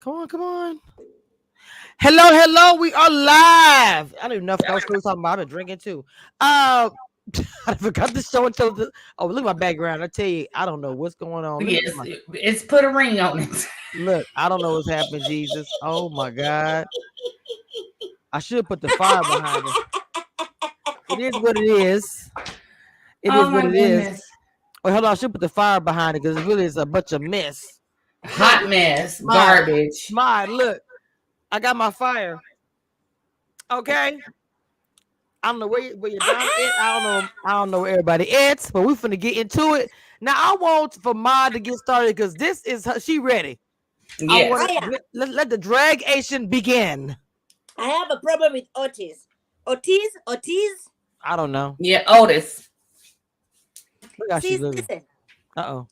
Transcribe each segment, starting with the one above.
Come on, come on. Hello, hello. We are live. I don't even know if that's what we're talking about. I've been drinking too. I forgot the show until the. Oh, look at my background. I tell you, I don't know what's going on. Let me get Yes, my. it's put a ring on it. Look, I don't know what's happening. Jesus. Oh my God. I should put the fire behind it. It is what it is. It is Oh what my it is. goodness. Oh, hold on. I should put the fire behind it because it really is a bunch of mess. Look, Hot mess, my, garbage. look. I got my fire. Okay. I don't know where your daughter is. I don't know where everybody is, but we finna get into it. Now I want for Ma to get started because this is her, she ready. I Yes. want I, to let the dragation begin. I have a problem with Otis. Otis. I don't know. Yeah, Otis. Look how she's See, looking. listen. Uh-oh.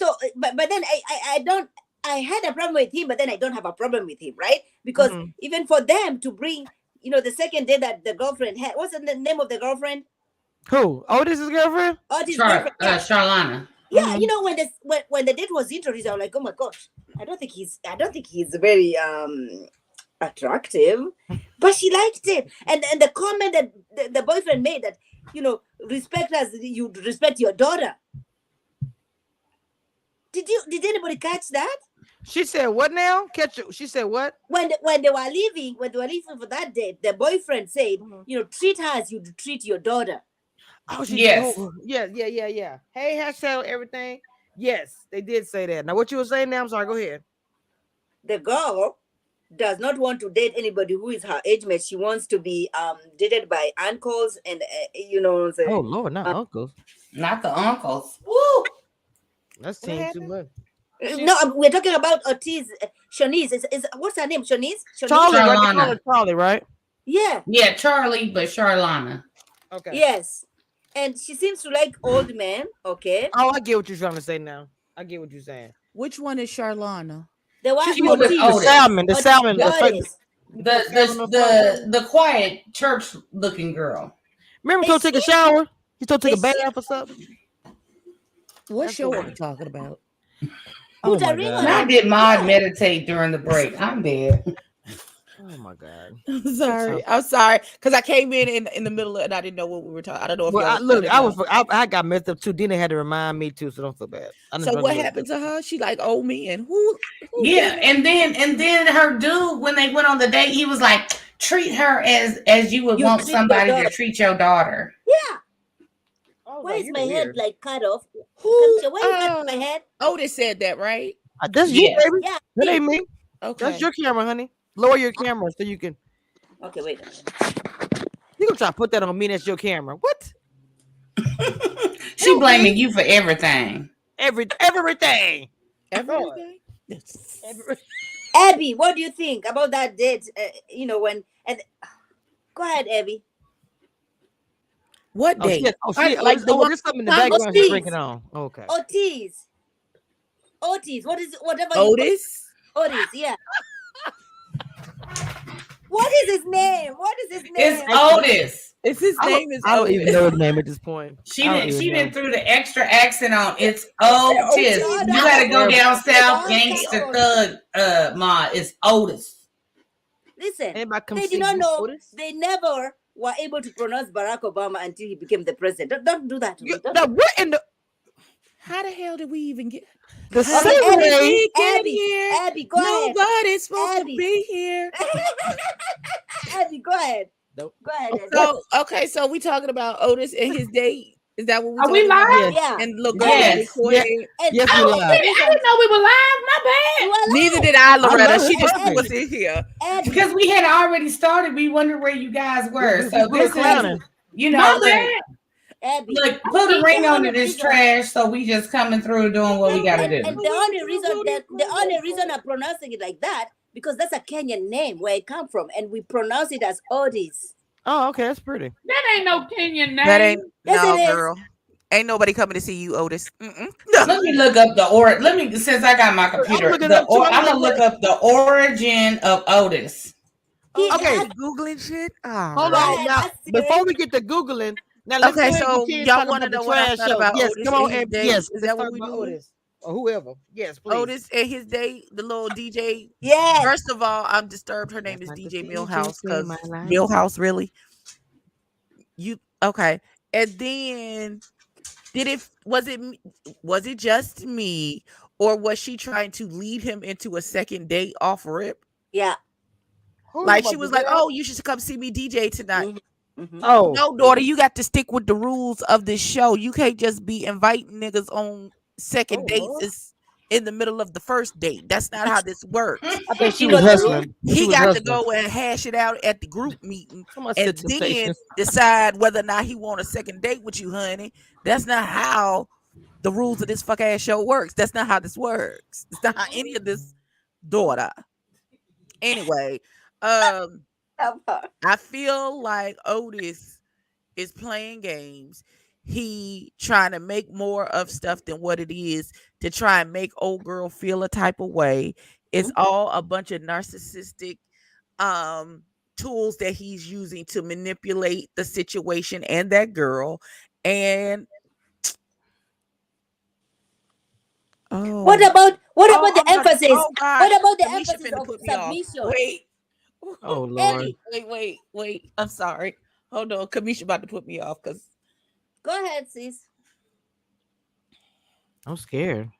So, but then I don't. I had a problem with him, but then I don't have a problem with him, right? Because Mm-mm. even for them to bring, the second day that the girlfriend had, what's the name of the girlfriend? Who? Otis' girlfriend? Otis' girlfriend. Yeah, Charlana. yeah. Mm-hmm. When the date was introduced, I was like, oh my gosh, I don't think he's very attractive, but she liked it. And the comment that the boyfriend made that respect as you respect your daughter. Did anybody catch that? She said what now? Catch it. She said what? When they were leaving for that date, the boyfriend said, Mhm. treat her as you treat your daughter. Oh, Yes. yeah. Hey, hashtag everything. Yes, they did say that. Now, what you were saying now? I'm sorry. Go ahead. The girl does not want to date anybody who is her age mate. She wants to be dated by uncles and Oh Lord, not uncles. Not the uncles. Woo! That's What saying too happened? much. no, we're talking about Otis. Shanice is what's her name? Shanice. Charlie, right? They call Charlana. her Charlie, right? Yeah. Yeah, Charlie, but Charlana. Okay. Yes. And she seems to like old men. Okay. Oh, I get what you're trying to say now. I get what you're saying. Which one is Charlana? The one She was with The Otis. salmon, Otis. The salmon the on fire. the, the quiet church looking girl. Remember, he They told her to take a seem, shower. He told her to they take a seem bath or something. What That's show the are we one. talking about? Oh put a my ring god. on Now it. did Maud Yeah. meditate during the break? I'm dead. Oh my god. I'm Good time. sorry. I'm sorry because I came in the middle of and I didn't know what we were talking. I don't know if Well, y'all I, was look, cutting I was, out. I got messed up too. Dina had to remind me too, so don't feel bad. I done So drunk a what little happened bit. to her? She like old men. Who did Yeah, it? and then her dude, when they went on the date, he was like, treat her as you would You want treat your somebody to daughter. treat your daughter. Yeah. I was Why like, is you're my head weird. like cut off? Who Why you cut my head? Otis said that, right? That's you, Yes. baby. Yeah. That ain't me. That's Okay. your camera, honey. Lower your camera so you can. Okay, wait a minute. You gonna try to put that on me? That's your camera. What? She Help blaming me. you for everything. Everything. Lord. Everything. Every, Abby, what do you think about that date? When and go ahead, Abby. What oh, date? oh, Like the one there's something in the Congress background she's speech? drinking on. Okay. Otis. What is whatever you call Otis. Otis? Yeah. What is his name? What is his It's name? Otis. Is his name is I don't even Otis? know his name at this point. She I don't didn't. even She know. didn't threw the extra accent on. It's Otis. Otis. No, You no, got to no. go Terrible. down south, Don't gangster count. thug. Ma, it's Otis. Listen, Anybody come they see did not you, know. Otis? They never were able to pronounce Barack Obama until he became the president. Don't do that to me. Don't Now, what in the How the hell did we even get? the How Okay, same did Abby, way? we get Abby, here? Abby, go ahead. Nobody's supposed Abby. to be here. Abby, go ahead. Nope. Go ahead, Abby. So okay, so we talking about Otis and his date. Is that what we Are we talking live? about? Yes. Yeah. And Lagana Yes. recorded. And Yes, we Oh, live. I didn't know we were live. My bad. You are Neither live. did I, I Loretta. know She it's just perfect. was in here. Abby, Because we had already started. We wondered where you guys were. We So were this is, clowning. look, Abby. look, put a See, ring on it. It's trash. So we just coming through doing what we got to do. and the only reason I'm pronouncing it like that because that's a Kenyan name where it come from, and we pronounce it as Otis. Oh, okay, that's pretty. That ain't no Kenyan name. That ain't Yes, no it is. girl. Ain't nobody coming to see you, Otis. Let me look up the or. Let me since I got my I'm computer. looking up too. I'm gonna look up the origin of Otis. He Okay. asked, Googling shit. All Hold go right. on ahead, now. ask Before Siri. we get to googling, now let's go Okay, ahead and so continue y'all talking want to about the know what I trash thought show. about Yes, Otis come and on, his Abby. date? Yes, Is let's that talk what we about doing? Otis. or whoever. Yes, please. Otis and his date, the little DJ. Yes. First of all, I'm disturbed. Her name That's is like the DJ DJ Millhouse saved my because life. Millhouse really. You okay? And then was it just me, or was she trying to lead him into a second date off rip? Yeah. Who you Like talking she about, was the like, girl? "Oh, you should come see me DJ tonight." Mm-hmm. Oh, No, daughter, you got to stick with the rules of this show. You can't just be inviting niggas on Oh second dates Lord. is in the middle of the first date. That's not how this works. I think she You was know the rule? hustling. She He was got to hustling. go and hash it out at the group meeting Someone and said then temptation. decide whether or not he want a second date with you, honey. That's not how the rules of this fuck ass show works. That's not how this works. It's not how any of this, daughter. Anyway, Help her. I feel like Otis is playing games. He trying to make more of stuff than what it is to try and make old girl feel a type of way. It's all a bunch of narcissistic tools that he's using to manipulate the situation and that girl. And What oh, about the I'm about to, emphasis? oh gosh, What about the Kamisha emphasis finna of put me off. submission? Wait, Oh Lord. Ellie, wait. I'm sorry. Hold on, Kamisha about to put me off because go ahead, sis. I'm scared.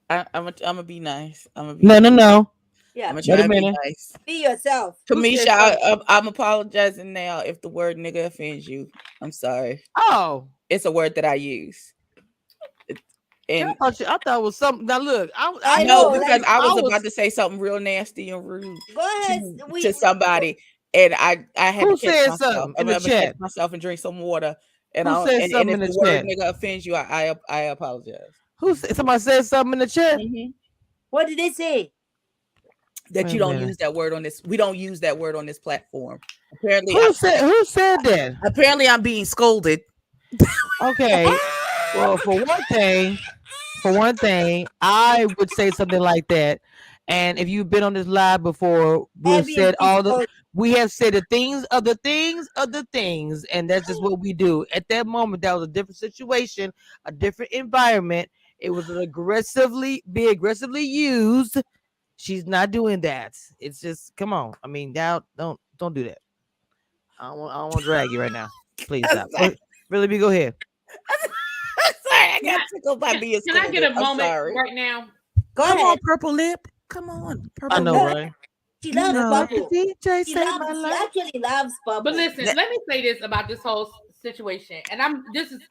I'm gonna be nice. No, no, no. I'm Yeah, gonna Wait try a and be minute. nice. be yourself. Kamisha, I'm apologizing now if the word nigga offends you. I'm sorry. Oh, It's a word that I use. And I thought it was something. Now look, I no, know. because Like, I was I was. about to say something real nasty and rude go ahead. to somebody, and I had to Who catch said myself. something I'm in the gonna catch chat? myself and drink some water. And Who said and something if in the the word chat? nigga offends you, I apologize. Who said, somebody said something in the chat? What did they say? That Wait you a don't minute. use that word on this. We don't use that word on this platform. Apparently, Who said that? apparently I'm being scolded. Okay. Well, for one thing, I would say something like that. And if you've been on this live before, Abby and we have said the things of the things of the things, and that's just what we do. At that moment, that was a different situation, a different environment. It was aggressively used. She's not doing that. It's just come on. I mean, now don't do that. I don't want to drag you right now. Please I'm stop. sorry. Really, go ahead. I got tickled by being Can I get scolded. a I'm moment sorry. right now? Go Come on, ahead. purple lip. Come on, I purple know, lip. right? She You loves know, bubble. DJ She saved my loves. She life. actually loves bubble. But listen, let me say this about this whole situation. And I'm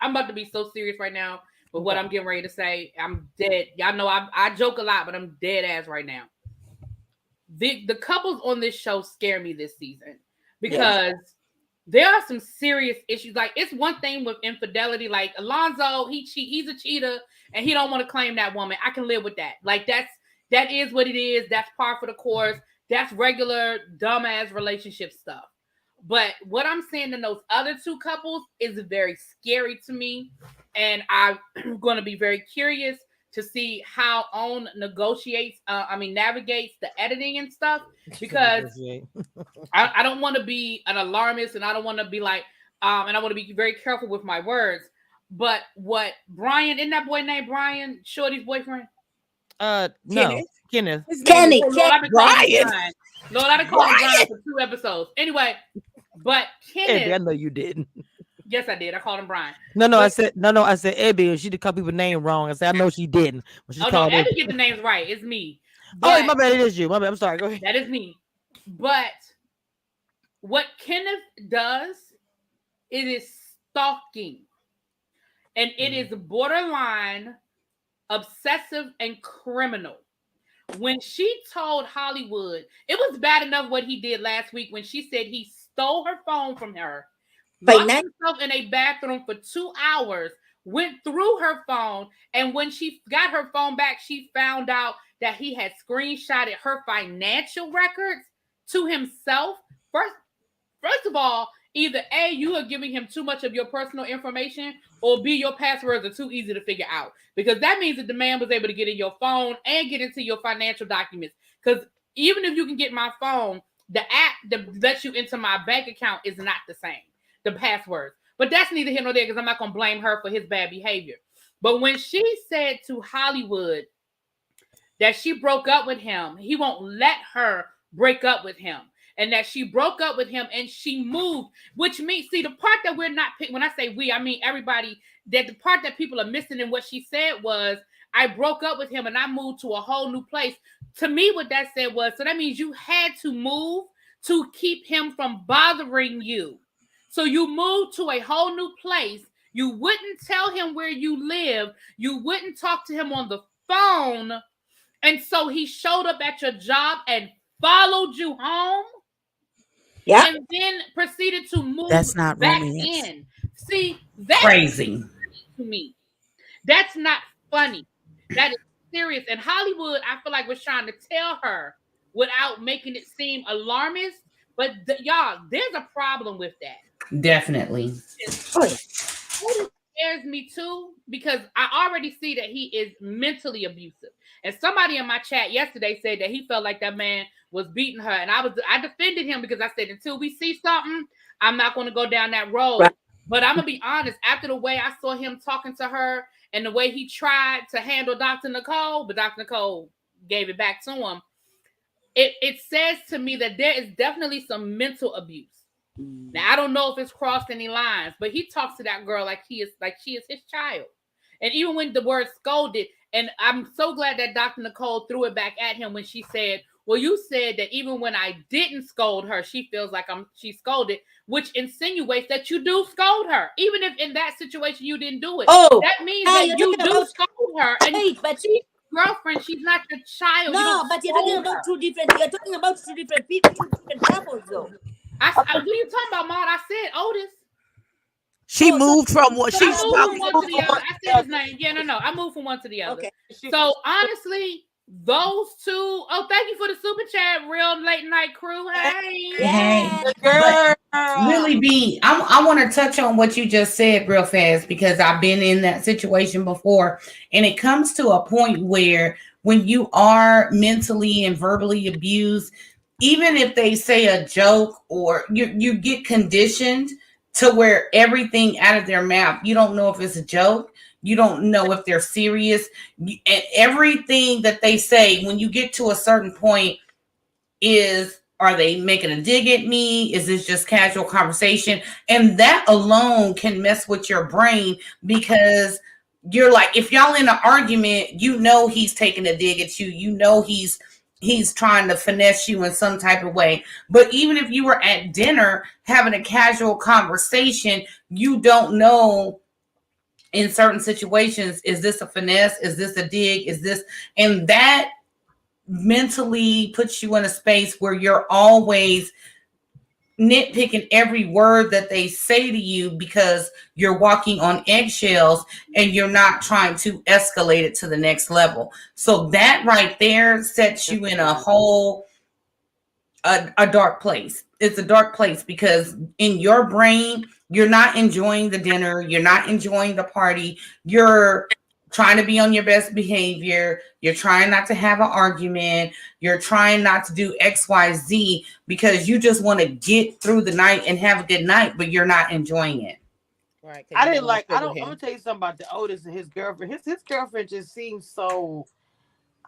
about to be so serious right now with what I'm getting ready to say. I'm dead. Y'all know I joke a lot, but I'm dead ass right now. The couples on this show scare me this season because there are some serious issues. Like, it's one thing with infidelity. Like Alonzo, he's a cheater and he don't want to claim that woman. I can live with that. Like, that is what it is. That's par for the course. That's regular dumbass relationship stuff. But what I'm seeing in those other two couples is very scary to me. And I'm going to be very curious to see how OWN navigates the editing and stuff, because I don't want to be an alarmist, and I don't want to be like, and I want to be very careful with my words. But what Brian, isn't that boy named Brian, Shorty's boyfriend? No, Kenneth. Kenny. Lord, I've been calling him Brian. Lord, I've been calling him Brian Brian. for 2 episodes. Anyway, but Ebby, I Kenneth, know you didn't. yes, I did. I called him Brian. No, I said Ebby, and she did call people name wrong. I said I know she didn't. When she Oh no, called Abby Ebby. get the names right. It's me. Oh, But my bad. It is you. My bad. I'm sorry. Go ahead. that is me. But what Kenneth does, it is stalking. And it is borderline obsessive and criminal. When she told Hollywood, it was bad enough what he did last week when she said he stole her phone from her, locked himself in a bathroom for 2 hours, went through her phone, and when she got her phone back, she found out that he had screenshotted her financial records to himself. First of all, either A, you are giving him too much of your personal information, or B, your passwords are too easy to figure out. Because that means that the man was able to get in your phone and get into your financial documents. Because even if you can get my phone, the app that lets you into my bank account is not the same. The passwords. But that's neither here nor there because I'm not going to blame her for his bad behavior. But when she said to Hollywood that she broke up with him, he won't let her break up with him. And that she broke up with him and she moved, which means, see, the part that we're not, when I say we, I mean everybody, that the part that people are missing in what she said was, I broke up with him and I moved to a whole new place. To me, what that said was, so that means you had to move to keep him from bothering you. So you moved to a whole new place. You wouldn't tell him where you live. You wouldn't talk to him on the phone. And so he showed up at your job and followed you home. Yeah. And then proceeded to move That's not back romance. in. See, that's Crazy. to me. That's not funny. That is serious. And Hollywood, I feel like, was trying to tell her without making it seem alarmist. But y'all, there's a problem with that. Definitely. Oh, yeah. It scares me too, because I already see that he is mentally abusive. And somebody in my chat yesterday said that he felt like that man was beating her. And I defended him because I said, until we see something, I'm not going to go down that road. Right. But I'm going to be honest, after the way I saw him talking to her and the way he tried to handle Dr. Nicole, but Dr. Nicole gave it back to him, it says to me that there is definitely some mental abuse. Now, I don't know if it's crossed any lines, but he talks to that girl like she is his child. And even when the word scolded, and I'm so glad that Dr. Nicole threw it back at him when she said, well, you said that even when I didn't scold her, she feels like she scolded, which insinuates that you do scold her. Even if in that situation you didn't do it. Oh, that means that you do scold her. And wait, but she's your girlfriend, she's not your child. No, but you're talking about two different people, two different couples though. What are you talking about, Maud? I said Otis. She moved from what she moved from one to the other. I said his name. Yeah, no. I moved from one to the other. Okay. So honestly, those two. Oh, thank you for the super chat, real late night crew. Hey, Hey, Girl. really, B, I want to touch on what you just said real fast because I've been in that situation before, and it comes to a point where when you are mentally and verbally abused, even if they say a joke or you get conditioned to where everything out of their mouth, you don't know if it's a joke. You don't know if they're serious. And everything that they say, when you get to a certain point, are they making a dig at me? Is this just casual conversation? And that alone can mess with your brain because you're like, if y'all in an argument, you know he's taking a dig at you. You know he's trying to finesse you in some type of way. But even if you were at dinner having a casual conversation, you don't know in certain situations, is this a finesse? Is this a dig? And that mentally puts you in a space where you're always nitpicking every word that they say to you because you're walking on eggshells and you're not trying to escalate it to the next level. So that right there sets you in a whole a dark place. It's a dark place because in your brain, you're not enjoying the dinner, you're not enjoying the party, you're trying to be on your best behavior, you're trying not to have an argument, you're trying not to do XYZ because you just want to get through the night and have a good night, but you're not enjoying it. Right. I'm gonna tell you something about the Otis and his girlfriend. His girlfriend just seems so,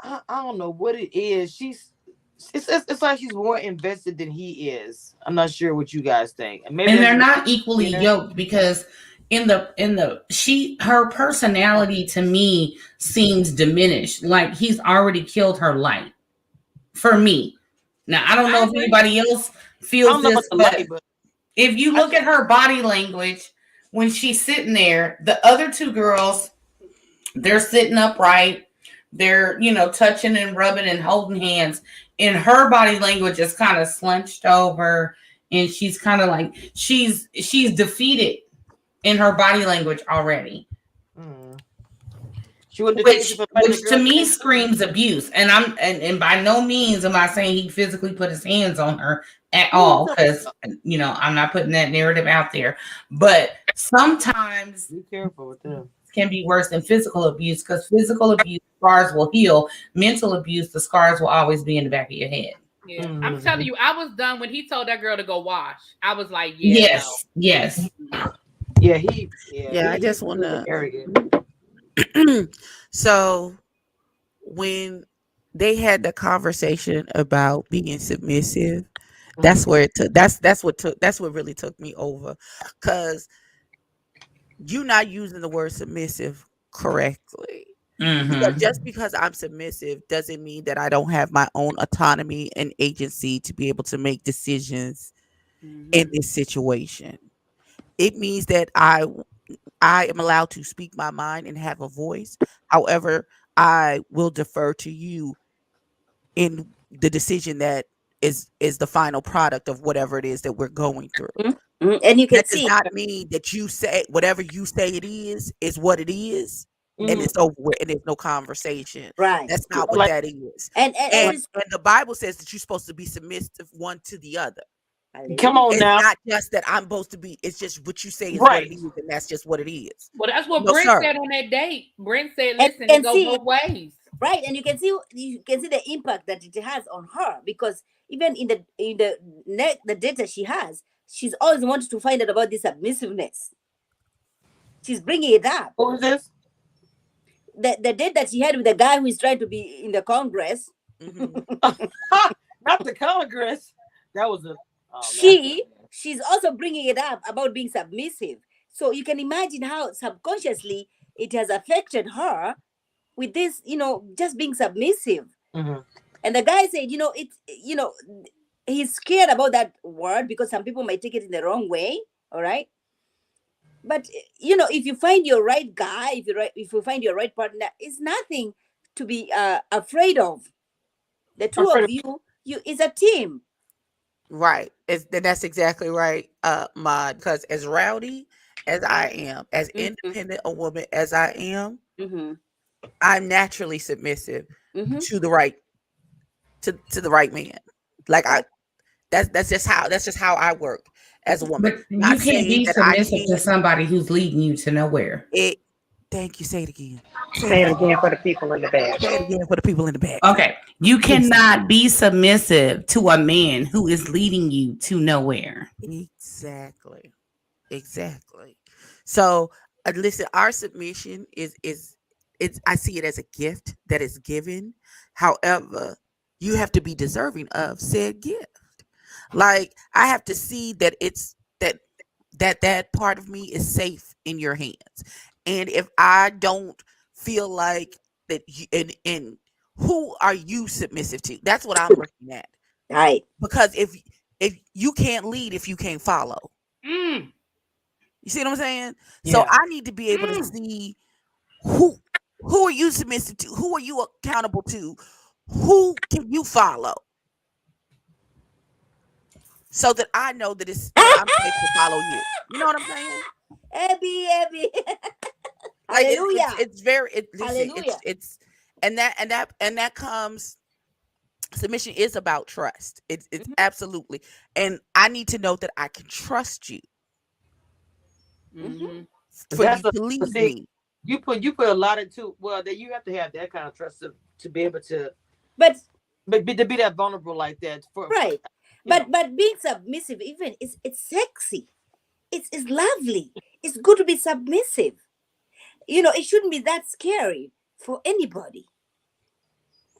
I don't know what it is. It's like she's more invested than he is. I'm not sure what you guys think. And they're not equally yoked because her personality to me seems diminished. Like he's already killed her light for me. Now I don't know if anybody else feels this, but if you look at her body language when she's sitting there, the other two girls, they're sitting upright. They're, touching and rubbing and holding hands. And her body language is kind of slunched over. And she's kind of like, she's defeated in her body language already. Mm. Which to me screams abuse. And by no means am I saying he physically put his hands on her at all. Because, I'm not putting that narrative out there. But sometimes be careful with them. Can be worse than physical abuse because physical abuse scars will heal. Mental abuse, the scars will always be in the back of your head. Yeah. Mm-hmm. I'm telling you, I was done when he told that girl to go wash. I was like, yes. Yeah, I just want really to. arrogant. So when they had the conversation about being submissive, that's where it took. That's what really took me over, because you're not using the word submissive correctly. Because Mm-hmm. just because I'm submissive doesn't mean that I don't have my own autonomy and agency to be able to make decisions in Mhm. this situation. It means that I am allowed to speak my mind and have a voice. However, I will defer to you in the decision that is the final product of whatever it is that we're going through. And you can That does see, not mean that you say whatever you say it is what it is, and Mhm. it's over with, and there's no conversation. right? That's not what Like, that is. And as And you, and the Bible says that you're supposed to be submissive one to the other. come hallelujah. on It's now. not just that I'm supposed to be. It's just what you say is what it Right. is, and that's just what it is. Well, that's what No, Brent sir. said on that date. Brent said, And "Listen, you it can go see, both ways." right, and you can see the impact that it has on her, because even the data she has, she's always wanted to find out about this submissiveness. She's bringing it up. Who is this? The date that she had with the guy who is trying to be in the Congress, Hmm. Not the Congress. That was a. Oh man. she's also bringing it up about being submissive. So you can imagine how subconsciously it has affected her with this, just being submissive. Mm-hmm. And the guy said, he's scared about that word because some people might take it in the wrong way. All right. But if you find your right guy, if you find your right partner, it's nothing to be afraid of. The I'm two afraid of of. you is a team. Right. That's exactly right, Mod. Because as rowdy as I am, as Mm-hmm, independent a woman as I am, mm-hmm, I'm naturally submissive mm-hmm. to the right to the right man. Like Right. that's just how I work as a woman. But Not you can't saying be that I submissive to can't. somebody who's leading you to nowhere. It. Thank you. Say it again. Say it Say it again. again for the people in the back. Say it again for the people in the back. Okay. You Yes. cannot be submissive to a man who is leading you to nowhere. Exactly. Exactly. So, listen, our submission is it's I see it as a gift that is given. However, you have to be deserving of said gift. Like I have to see that it's that part of me is safe in your hands. And if I don't feel like that you, and who are you submissive to? That's what I'm looking at. Right. Because if you can't lead if you can't follow. Mm, You see what I'm saying? So Yeah. I need to be able to mm. see who who are you submissive to? Who are you accountable to? Who can you follow? So that I know that I'm safe to follow you. You know what I'm saying? Abby. Like Hallelujah. it's very listen, Hallelujah. it's and that comes submission is about trust. It's Mhm, absolutely. And I need to know that I can trust you mhm. Mhm. for you That's a. to lead See, me. you put a lot into. Well, that you have to have that kind of trust to be able to But to be that vulnerable like that for right. you know. But being submissive, even, it's sexy. It's lovely. It's good to be submissive. It shouldn't be that scary for anybody.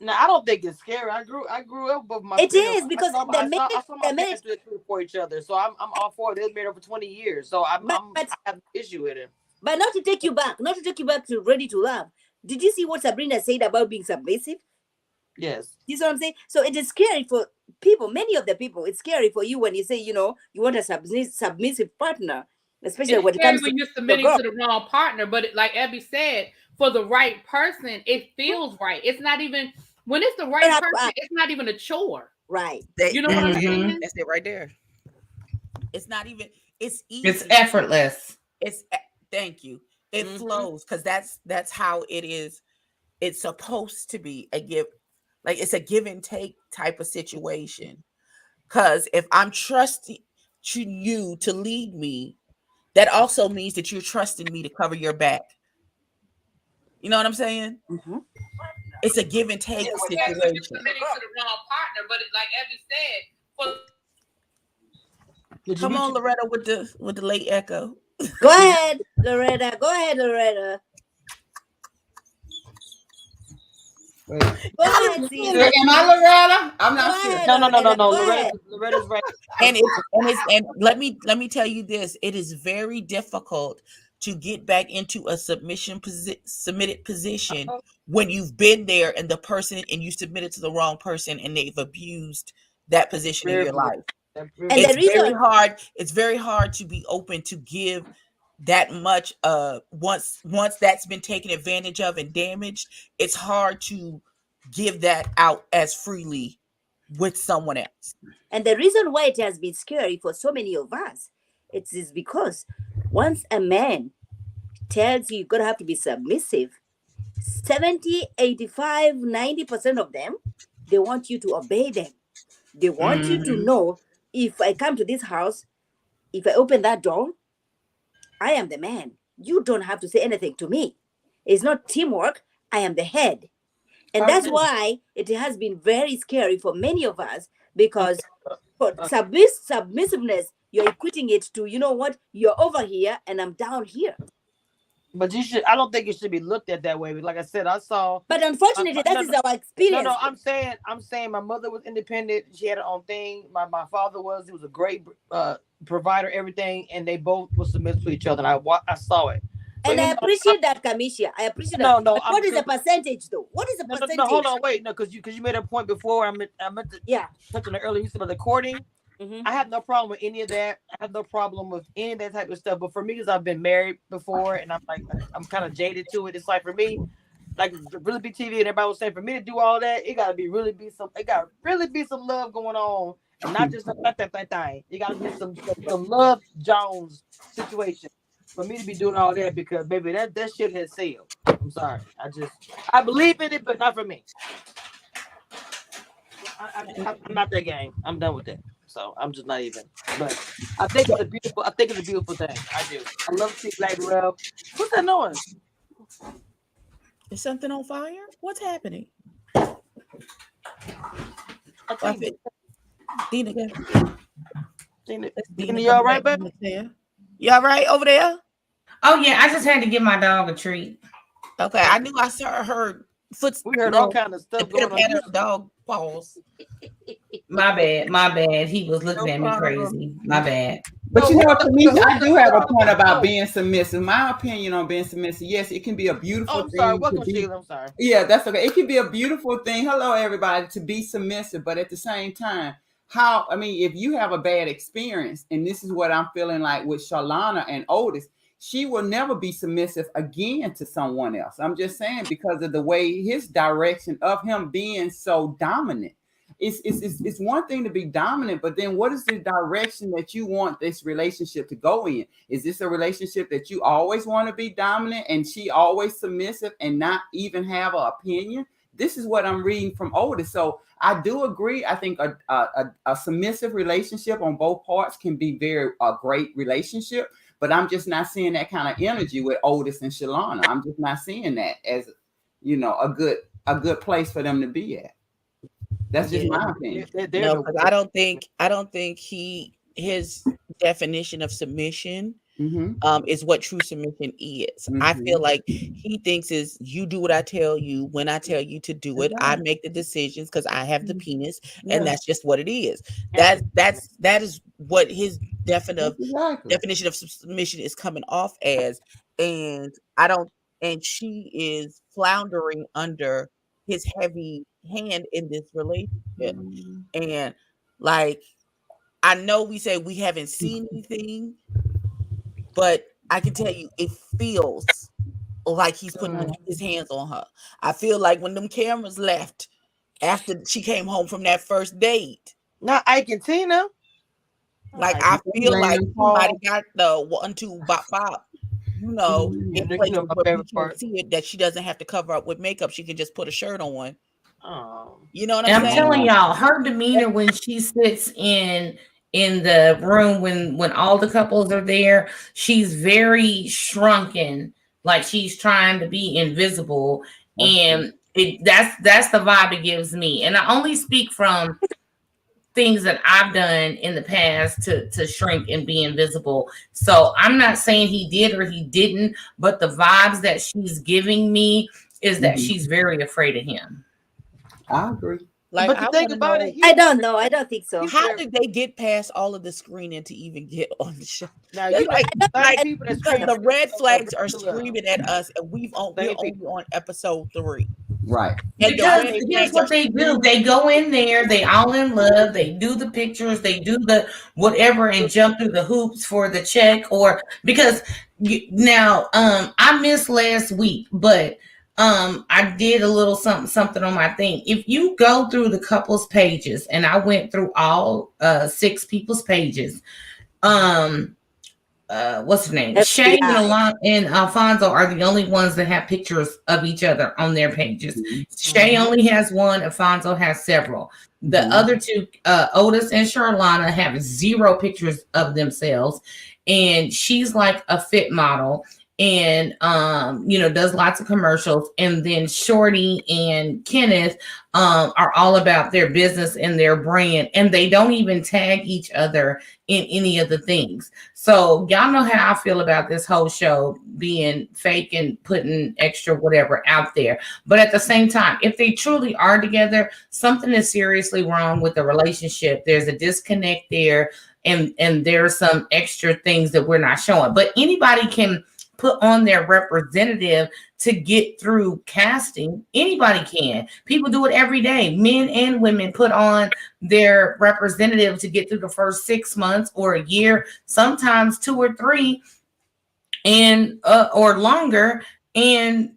Now I don't think it's scary. I grew up with my It is, because the I minute saw my the minute parents do it for each other. So I'm all for it. They've been married over 20 years. So but but I have no issue with it. but not to take you back to Ready to Love. Did you see what Sabrina said about being submissive? Yes. You see what I'm saying? So it is scary for people. Many of the people, it's scary for you when you say, you want a submissive partner, especially It's when it scary comes to when you're your submitting girl. to the wrong partner, but like Abby said, for the right person, it feels right. It's not even when it's the You don't right have to person. ask. It's not even a chore. Right. You know what I'm Mm-hmm. saying? That's it right there. It's not even it's It's easy. effortless. It's thank you. It Hmm. flows because that's how it is. It's supposed to be a give, like it's a give and take type of situation. Because if I'm trusting you to lead me, that also means that you're trusting me to cover your back. You know what I'm saying? Hmm. It's a give and It's take scary when you're situation. submitting to the wrong partner, but like Abby said, for Did you Come mute on, your? Loretta, with the late echo. Go ahead, Loretta. Go ahead, Loretta. Wait. Go ahead, Caesar. Am I Loretta? I'm Go not sure. ahead, No, Loretta. Go Loretta's, ahead. Loretta's right. And let me tell you this, it is very difficult to get back into a submitted position when you've been there and the person and you submitted to the wrong person and they've abused that position in your life. And It's the reason, very hard. It's very hard to be open to give that much. Once that's been taken advantage of and damaged, it's hard to give that out as freely with someone else. and the reason why it has been scary for so many of us, it is because once a man tells you you're gonna have to be submissive, 70, 85, 90% of them, they want you to obey them. They want you to know, if I come to this house, if I open that door, I am the man. You don't have to say anything to me. It's not teamwork. I am the head. And that's why it has been very scary for many of us, because for submissiveness, you're equating it to, you know what, you're over here and I'm down here. But you should. I don't think it should be looked at that way. But like I said, I saw. But unfortunately, that is our experience. No, I'm saying my mother was independent. She had her own thing. My father was. He was a great provider, everything, and they both were submissive to each other. And I saw it. And I appreciate that, Kamisha. I appreciate that. No. But what is the percentage, though? What is the percentage? No, hold on, wait. No, because you made a point before. I meant to touch on it earlier. You said about the courting. I have no problem with any of that. I have no problem with any of that type of stuff. But for me, because I've been married before, and I'm kind of jaded to it. It's like, for me, like really big TV, and everybody was saying, for me to do all that, it gotta really be some love going on, and not just that thing. It gotta be some love Jones situation for me to be doing all that, because baby, that shit has sailed. I'm sorry. I believe in it, but not for me. I'm not that game. I'm done with that. So I'm just not even. But I think it's a beautiful thing. I do. I love to see black love. What's that noise? Is something on fire? What's happening? I think Dina, you all right, baby? You all right over there? Oh yeah, I just had to give my dog a treat. Okay, I knew I saw her footsteps. We heard all kind of stuff going on. Dog paws. My bad. He was looking at me crazy. My bad. But you know, to me, I do have a point about being submissive. My opinion on being submissive, yes, it can be a beautiful thing. Sorry. Welcome, Sheila. I'm sorry. Yeah, that's okay. It can be a beautiful thing. Hello, everybody, to be submissive, but at the same time, if you have a bad experience, and this is what I'm feeling like with Shalana and Otis, she will never be submissive again to someone else. I'm just saying, because of the way his direction of him being so dominant. It's one thing to be dominant, but then what is the direction that you want this relationship to go in? Is this a relationship that you always want to be dominant and she always submissive and not even have an opinion? This is what I'm reading from Otis. So I do agree. I think a submissive relationship on both parts can be a great relationship, but I'm just not seeing that kind of energy with Otis and Shalana. I'm just not seeing that as, a good place for them to be at. That's just my opinion. No, because I don't think his definition of submission is what true submission is. I feel like he thinks is you do what I tell you when I tell you to do it. I make the decisions because I have the penis, and that's just what it is. That is what his definition of submission is coming off as, and she is floundering under his heavy hand in this relationship. And like, I know we say we haven't seen anything, but I can tell you it feels like he's putting his hands on her. I feel like when them cameras left after she came home from that first date, not Ike and Tina, like I feel like somebody got the 1, 2, bop bop. In places where we can see it, that she doesn't have to cover up with makeup. She can just put a shirt on. You know what I'm saying? I'm telling y'all, her demeanor when she sits in the room when all the couples are there, she's very shrunken, like she's trying to be invisible. And that's the vibe it gives me. And I only speak from things that I've done in the past to shrink and be invisible. So I'm not saying he did or he didn't, but the vibes that she's giving me is that she's very afraid of him. I agree. Like, But the I thing wanna about know, it, I don't know. I don't think so. how did they get past all of the screening to even get on the show? now It's you know, like, a lot like of people that's the red flags are regular screaming at us, and we're same only people. on episode 3, Right. and the Because red here's flags are what they do. screaming. They go in there, they all in love, they do the pictures, they do the whatever and jump through the hoops for the check or because now I missed last week, but I did a little something on my thing. If you go through the couple's pages, and I went through all 6 people's pages, what's her name? Shay and FBI. and Alfonso are the only ones that have pictures of each other on their pages. Shay Mhm. only has one, Alfonso has several. The other 2, Otis and Charlana, have 0 pictures of themselves. And she's like a fit model and does lots of commercials. And then Shorty and Kenneth are all about their business and their brand, and they don't even tag each other in any of the things. So y'all know how I feel about this whole show being fake and putting extra whatever out there. But at the same time, if they truly are together, something is seriously wrong with the relationship. There's a disconnect there, and there's some extra things that we're not showing. But anybody can put on their representative to get through casting. Anybody can. People do it every day. Men and women put on their representative to get through the first 6 months or a year, sometimes 2 or 3, and or longer. And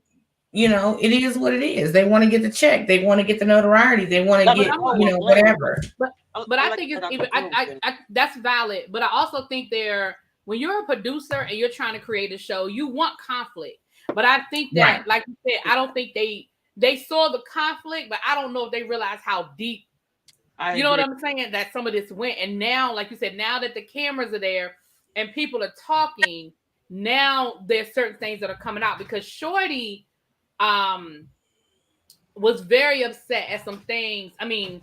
it is what it is. They want to get the check. They want to get the notoriety. They want to Like, get, oh, whatever. But I think it's even that's valid. But I also think when you're a producer and you're trying to create a show, you want conflict. But I think that, like you said, I don't think they saw the conflict, but I don't know if they realize how deep. You know what I'm saying? That some of this went, and now, like you said, now that the cameras are there and people are talking, now there's certain things that are coming out because Shorty, was very upset at some things. I mean,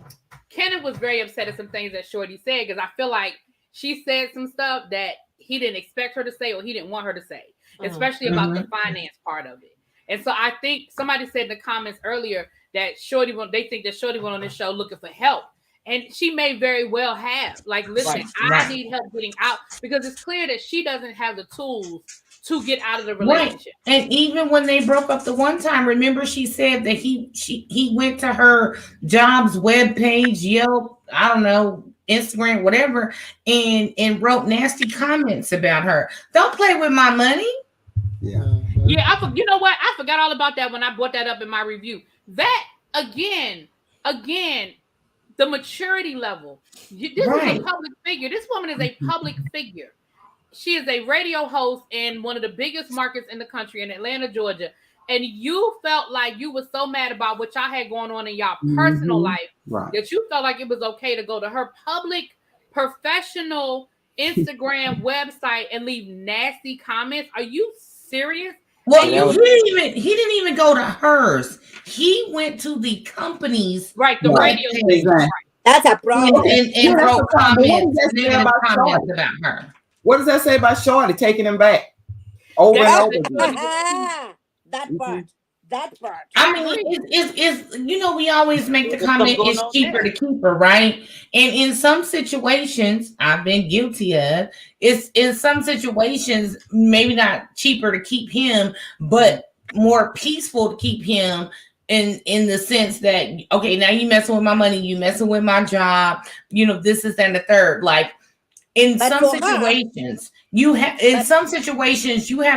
Kenneth was very upset at some things that Shorty said because I feel like she said some stuff that he didn't expect her to say or he didn't want her to say, especially about the finance part of it. And so I think somebody said in the comments earlier that they think that Shorty went on this show looking for help. And she may very well have. Like, listen, I need help getting out because it's clear that she doesn't have the tools to get out of the relationship. Right. And even when they broke up the one time, remember she said that he went to her job's webpage, Yelp, I don't know, Instagram, whatever, and wrote nasty comments about her. Don't play with my money. Yeah. Yeah, you know what? I forgot all about that when I brought that up in my review. That again, the maturity level. This is a public figure. This woman is a public figure. She is a radio host in one of the biggest markets in the country in Atlanta, Georgia. And you felt like you were so mad about what y'all had going on in y'all personal life that you felt like it was okay to go to her public, professional Instagram website and leave nasty comments. Are you serious? Well, he didn't even go to hers. He went to the company's the radio station. Exactly. That's a problem. And wrote comments, negative comments about her. What does that say about Shorty taking him back over and over again? That part. I mean, it's we always make the comment it's cheaper to keep her, right? And in some situations, I've been guilty of, it's in some situations, maybe not cheaper to keep him, but more peaceful to keep him in the sense that, okay, now you messing with my money, you messing with my job, this is and the third. Like in some situations, you have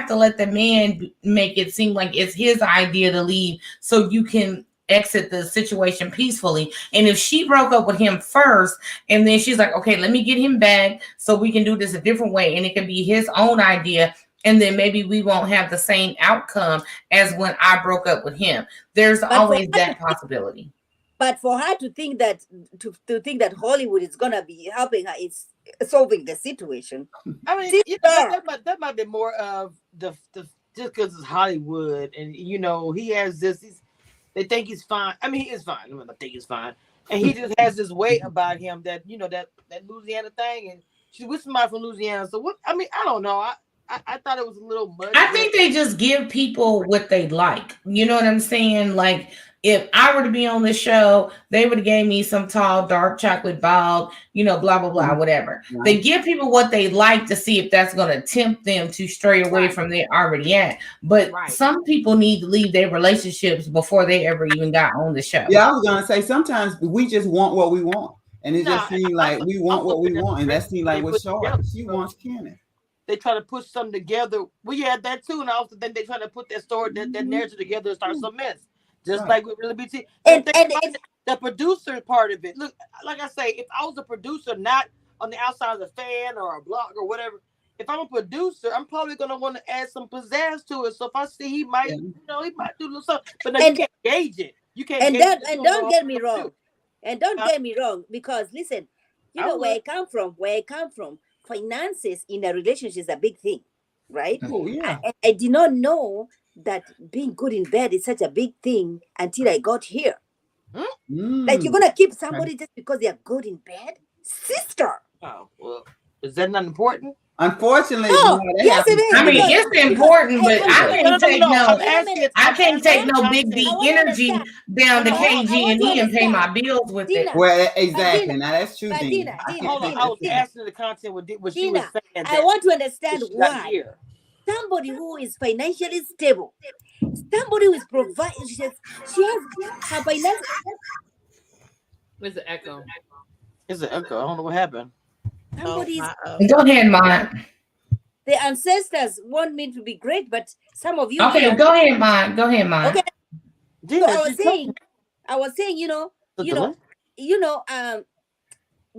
to let the man make it seem like it's his idea to leave so you can exit the situation peacefully. And if she broke up with him first and then she's like, okay, let me get him back so we can do this a different way and it can be his own idea, and then maybe we won't have the same outcome as when I broke up with him. There's always that possibility. But for her to think that Hollywood is gonna be helping her, it's solving the situation. I mean, that might be more of the just because it's Hollywood and he has this. They think he's fine. I mean, he is fine. I think he's fine. and he just has this way about him that that Louisiana thing, and she's with somebody from Louisiana. So what? I mean, I don't know. I thought it was a little much. I think they just give people what they like. You know what I'm saying? Like, if I were to be on this show, they would have gave me some tall, dark chocolate bald, blah, blah, blah, whatever. Right. They give people what they like to see if that's going to tempt them to stray away from their already at. But some people need to leave their relationships before they ever even got on the show. Yeah, I was going to say, sometimes we just want what we want. And it just seems like we want what we want. And that seems like what Charlotte, she wants Kenneth. They try to put something together. We had that too, and also then they try to put that story, that narrative together and start some mess. Just like with Really BT. And the producer part of it. Look, like I say, if I was a producer, not on the outside of a fan or a blog or whatever, if I'm a producer, I'm probably gonna want to add some pizzazz to it. So if I see he might, he might do a little something, but no, you can't gauge it. You can't. And don't get me wrong. And don't get me wrong, because listen, where I come from, finances in a relationship is a big thing, right? Oh yeah. I did not know that being good in bed is such a big thing until I got here. Like, you're gonna keep somebody just because they're good in bed, sister? Oh, well, is that not important? Unfortunately, yes, it is. I mean, it's important, but I can't take no big deep energy down to KG&E and pay my bills with it. Well, exactly. Now that's true. Dina, hold on. I was asking the content what she was saying. I want to understand why somebody who is financially stable, somebody who is providing, she has her finances. There's an echo. It's an echo. I don't know what happened. Somebody's go ahead, Mike. The ancestors want me to be great, but some of you. Okay, go ahead, Mike. Go ahead, Mike. Okay. So I was saying,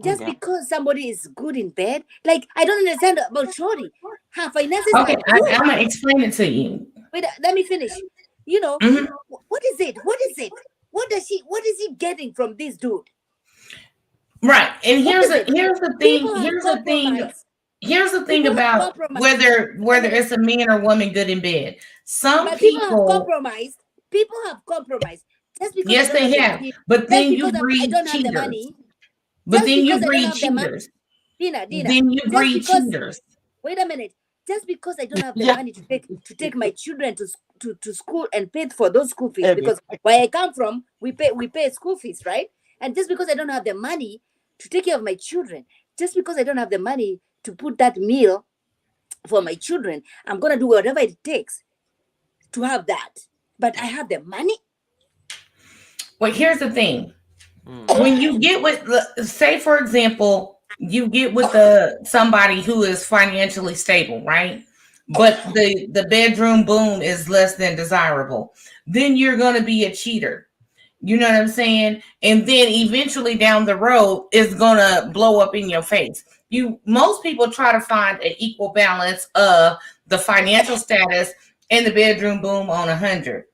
just because somebody is good in bed, like, I don't understand about Shorty. Her finances. Okay, I'm gonna explain it to you. Wait, let me finish. What is it? What is he getting from this dude? Right, and here's the thing about whether it's a man or woman good in bed. People have compromised. Just because yes, they have. But then you breed cheaters. But then you breed cheaters. Dina. Then you breed cheaters. Wait a minute. Just because I don't have the money to take my children to school and pay for those school fees, because where I come from, we pay school fees, right? And just because I don't have the money to take care of my children, just because I don't have the money to put that meal for my children, I'm gonna do whatever it takes to have that. But I have the money. Well, here's the thing. When you get with, say for example, you get with somebody who is financially stable, right? But the bedroom boom is less than desirable, then you're gonna be a cheater. You know what I'm saying? And then eventually down the road, it's gonna blow up in your face. Most people try to find an equal balance of the financial status and the bedroom boom on 100.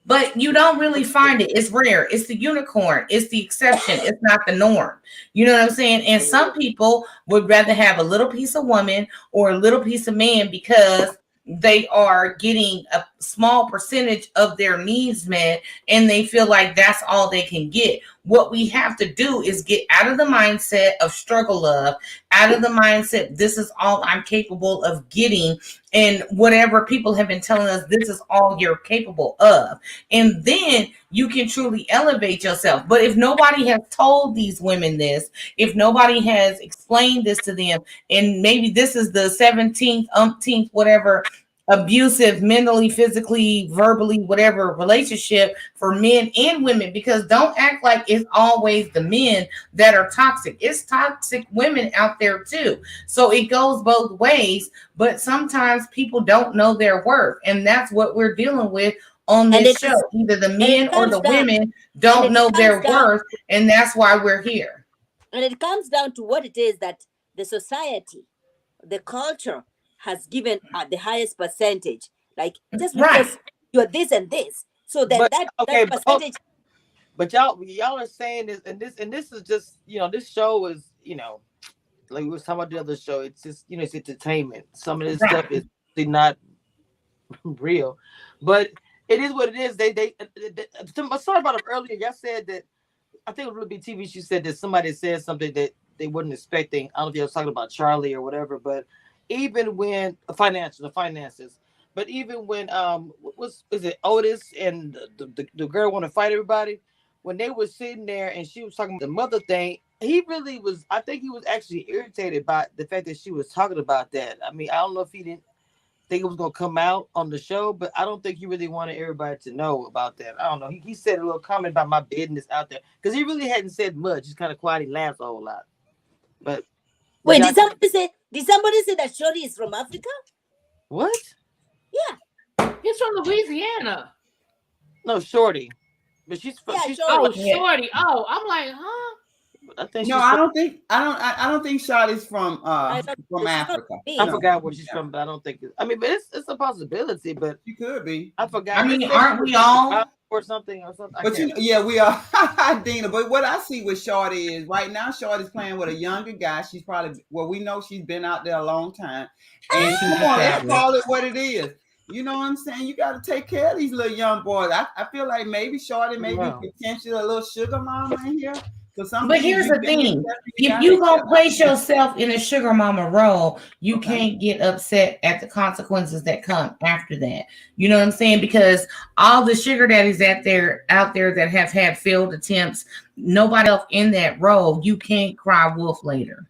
But you don't really find it. It's rare. It's the unicorn. It's the exception. It's not the norm. You know what I'm saying? And some people would rather have a little piece of woman or a little piece of man because they are getting a small percentage of their needs met and they feel like that's all they can get. What we have to do is get out of the mindset of struggle love, out of the mindset, this is all I'm capable of getting, and whatever people have been telling us, this is all you're capable of. And then you can truly elevate yourself. But if nobody has told these women this, if nobody has explained this to them, and maybe this is the 17th, umpteenth, whatever, abusive, mentally, physically, verbally, whatever relationship for men and women, because don't act like it's always the men that are toxic. It's toxic women out there too. So it goes both ways, but sometimes people don't know their worth. And that's what we're dealing with on this show. Either the men or the women don't know their worth, and that's why we're here. And it comes down to what it is that the society, the culture, has given at the highest percentage. Like, just because you're this and this, so then that percentage. But y'all are saying this, and this is just, this show is, like we was talking about the other show. It's just, it's entertainment. Some of this stuff is not real, but it is what it is. They sorry about it earlier. Y'all said that I think it would be TV. She said that somebody said something that they wasn't expecting. I don't know if they was talking about Charlie or whatever, but even when the finances, but even when what's is it Otis and the girl want to fight everybody, when they were sitting there and she was talking about the mother thing, he really was. I think he was actually irritated by the fact that she was talking about that. I mean, I don't know if he didn't think it was gonna come out on the show, but I don't think he really wanted everybody to know about that. I don't know. He said a little comment about my business out there because he really hadn't said much. He's kind of quiet. He laughs a whole lot. But Wait, y'all- did somebody say? Did somebody say that Shorty is from Africa? what? Yeah, He's from Louisiana. No, Shorty. But she's from. Yeah, She's Shorty. Oh, Yeah. Shorty. Oh, I'm like, huh? I think No, she's. I don't think Shotty's from I don't- from she's not Africa. me. I No. forgot where she's Yeah. from, but I don't think. I mean, but it's a possibility. But She could be. I forgot. I mean, They said aren't she was we from all? Chicago or something or something? I But can't- yeah, we are, Dina. But what I see with Shorty is right now, Shorty's playing with a younger guy. She's probably we know she's been out there a long time, and come on, let's call it what it is. You know what I'm saying? You got to take care of these little young boys. I feel like maybe Shorty, maybe Wow. potentially a little sugar mama in here. But here's the thing: if you gonna place yourself in a sugar mama role, you Okay. can't get upset at the consequences that come after that. You know what I'm saying? Because all the sugar daddies out there that have had failed attempts, nobody else in that role, you can't cry wolf later.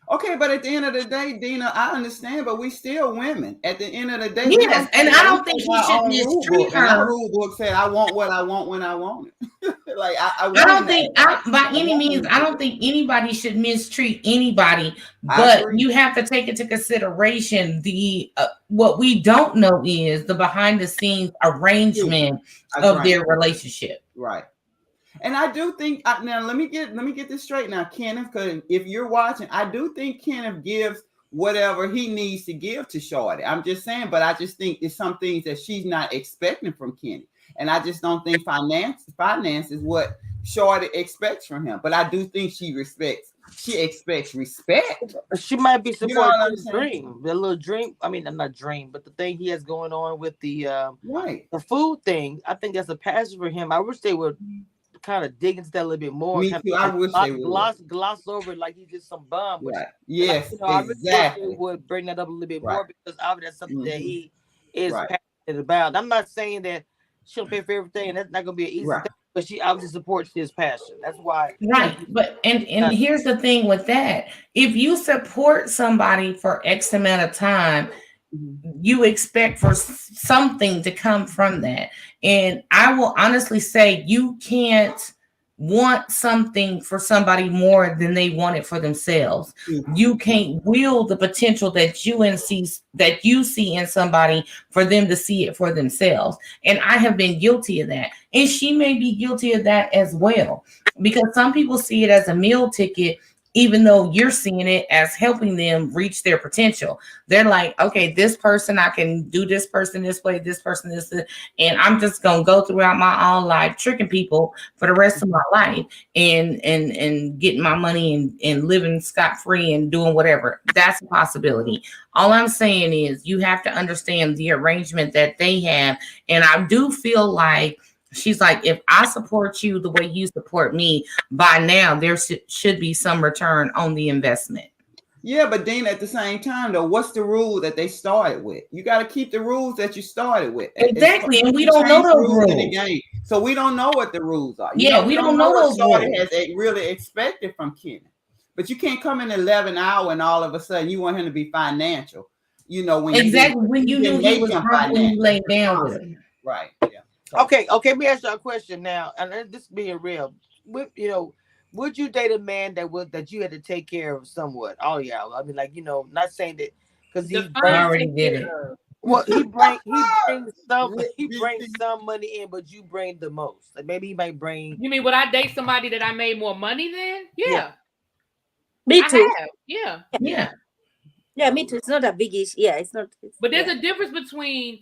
Okay, but at the end of the day, Dina, I understand, but we still women. At the end of the day, Yes, and I don't think he should mistreat And our her. rule book said, "I want what I want when I want it." Like I don't think, by any means, I don't think anybody should mistreat anybody. But you have to take into consideration the what we don't know is the behind the scenes arrangement of their relationship. Right. And I do think now let me get this straight now, Kenneth, because if you're watching, I do think Kenneth gives whatever he needs to give to Shorty. I'm just saying, but I just think it's some things that she's not expecting from Kenneth. And I just don't think finance is what Shorty expects from him. But I do think she expects respect. She might be supporting what I'm his saying? dream, the little dream. I mean, not dream, but the thing he has going on with the Right. the food thing. I think that's a passion for him. I wish they would kind of dig into that a little bit more. Me kind too. of I wish they would. gloss over it like he's just some bum. Which, Right. Yes, I really wish exactly. they would bring that up a little bit Right. more because obviously that's something that he is Right. passionate about. I'm not saying that she'll pay for everything, and that's not going to be an easy Right. thing, but she obviously supports his passion. That's why. Right. But and here's the thing with that. If you support somebody for X amount of time, you expect for something to come from that. And I will honestly say you can't want something for somebody more than they want it for themselves. You can't will the potential that you see in somebody for them to see it for themselves. And I have been guilty of that. And she may be guilty of that as well. Because some people see it as a meal ticket, even though you're seeing it as helping them reach their potential. They're like, okay, this person, I can do this person this way, this person this, and I'm just gonna go throughout my own life tricking people for the rest of my life and getting my money and living scot-free and doing whatever. That's a possibility. All I'm saying is you have to understand the arrangement that they have. And I do feel like she's like, if I support you the way you support me, by now there should be some return on the investment. Yeah, but Dina, at the same time, though, what's the rule that they started with? You got to keep the rules that you started with. Exactly, and we don't know those rules in the game, so we don't know what the rules are. We don't know those what rules. has really expected from Kenny. But you can't come in 11 hour and all of a sudden you want him to be financial. You know when when you knew he was broke when you laid down with him. Right. Yeah. Okay. Let me ask you a question now, and this being real, would you date a man that you had to take care of somewhat? All y'all. I mean, not saying that because he already did it. Well, he brings some money in, but you bring the most. Like maybe he might bring. You mean would I date somebody that I made more money than? Yeah. Me too. Yeah. Yeah, me too. It's not a big issue. Yeah, it's not. But there's a difference between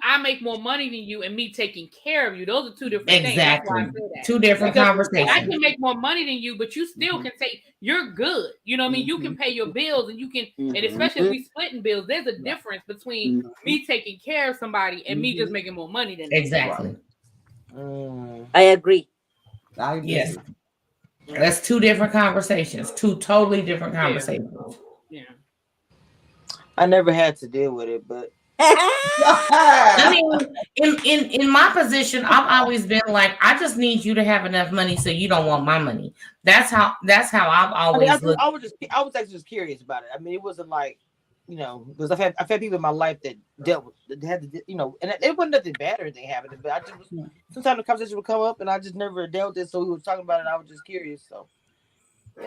I make more money than you and me taking care of you. Those are two different things. Exactly. That's why I say that. Two different conversations. I can make more money than you, but you still can say you're good. You know what I mean? You can pay your bills and you can, and especially if we splitting bills, there's a difference between me taking care of somebody and me just making more money than them. Exactly. I agree. Yes. That's two different conversations, two totally different conversations. Yeah. I never had to deal with it, but I mean, in my position, I've always been like, I just need you to have enough money so you don't want my money. That's how I've always looked. I was actually just curious about it. I mean, it wasn't like, because I've had people in my life that dealt with that had to, and it wasn't nothing bad or anything happening, but I just sometimes the conversation would come up and I just never dealt with it, so we were talking about it. And I was just curious, so.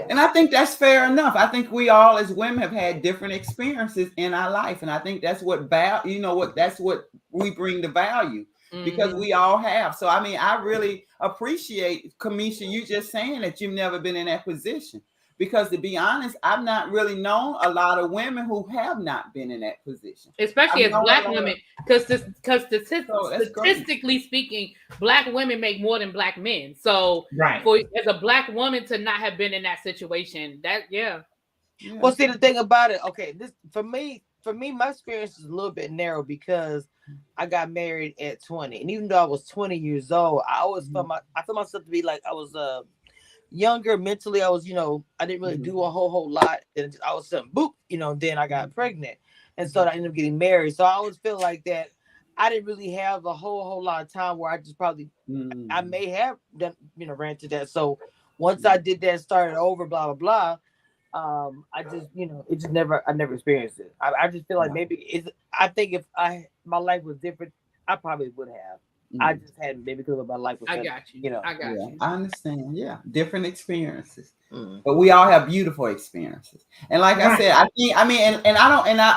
And I think that's fair enough. I think we all as women have had different experiences in our life. And I think that's what that's what we bring the value, because we all have. So, I mean, I really appreciate, Kamisha, you just saying that you've never been in that position. Because to be honest, I've not really known a lot of women who have not been in that position. Especially as Black women, because statistically speaking, Black women make more than Black men. So as a Black woman to not have been in that situation, Well, see, the thing about it, okay, this for me, my experience is a little bit narrow because I got married at 20. And even though I was 20 years old, I always felt myself to be like I was younger mentally. I was, I didn't really do a whole lot. And I was something boop, then I got pregnant. And so I ended up getting married. So I always feel like that I didn't really have a whole lot of time where I just probably I may have done, ran to that. So once I did that, started over, blah, blah, blah. I just, it just I never experienced it. I just feel like maybe I think if my life was different, I probably would have. I just hadn't, maybe because of my life was I got you. I got you. I understand. Yeah, different experiences, but we all have beautiful experiences. And like I said, I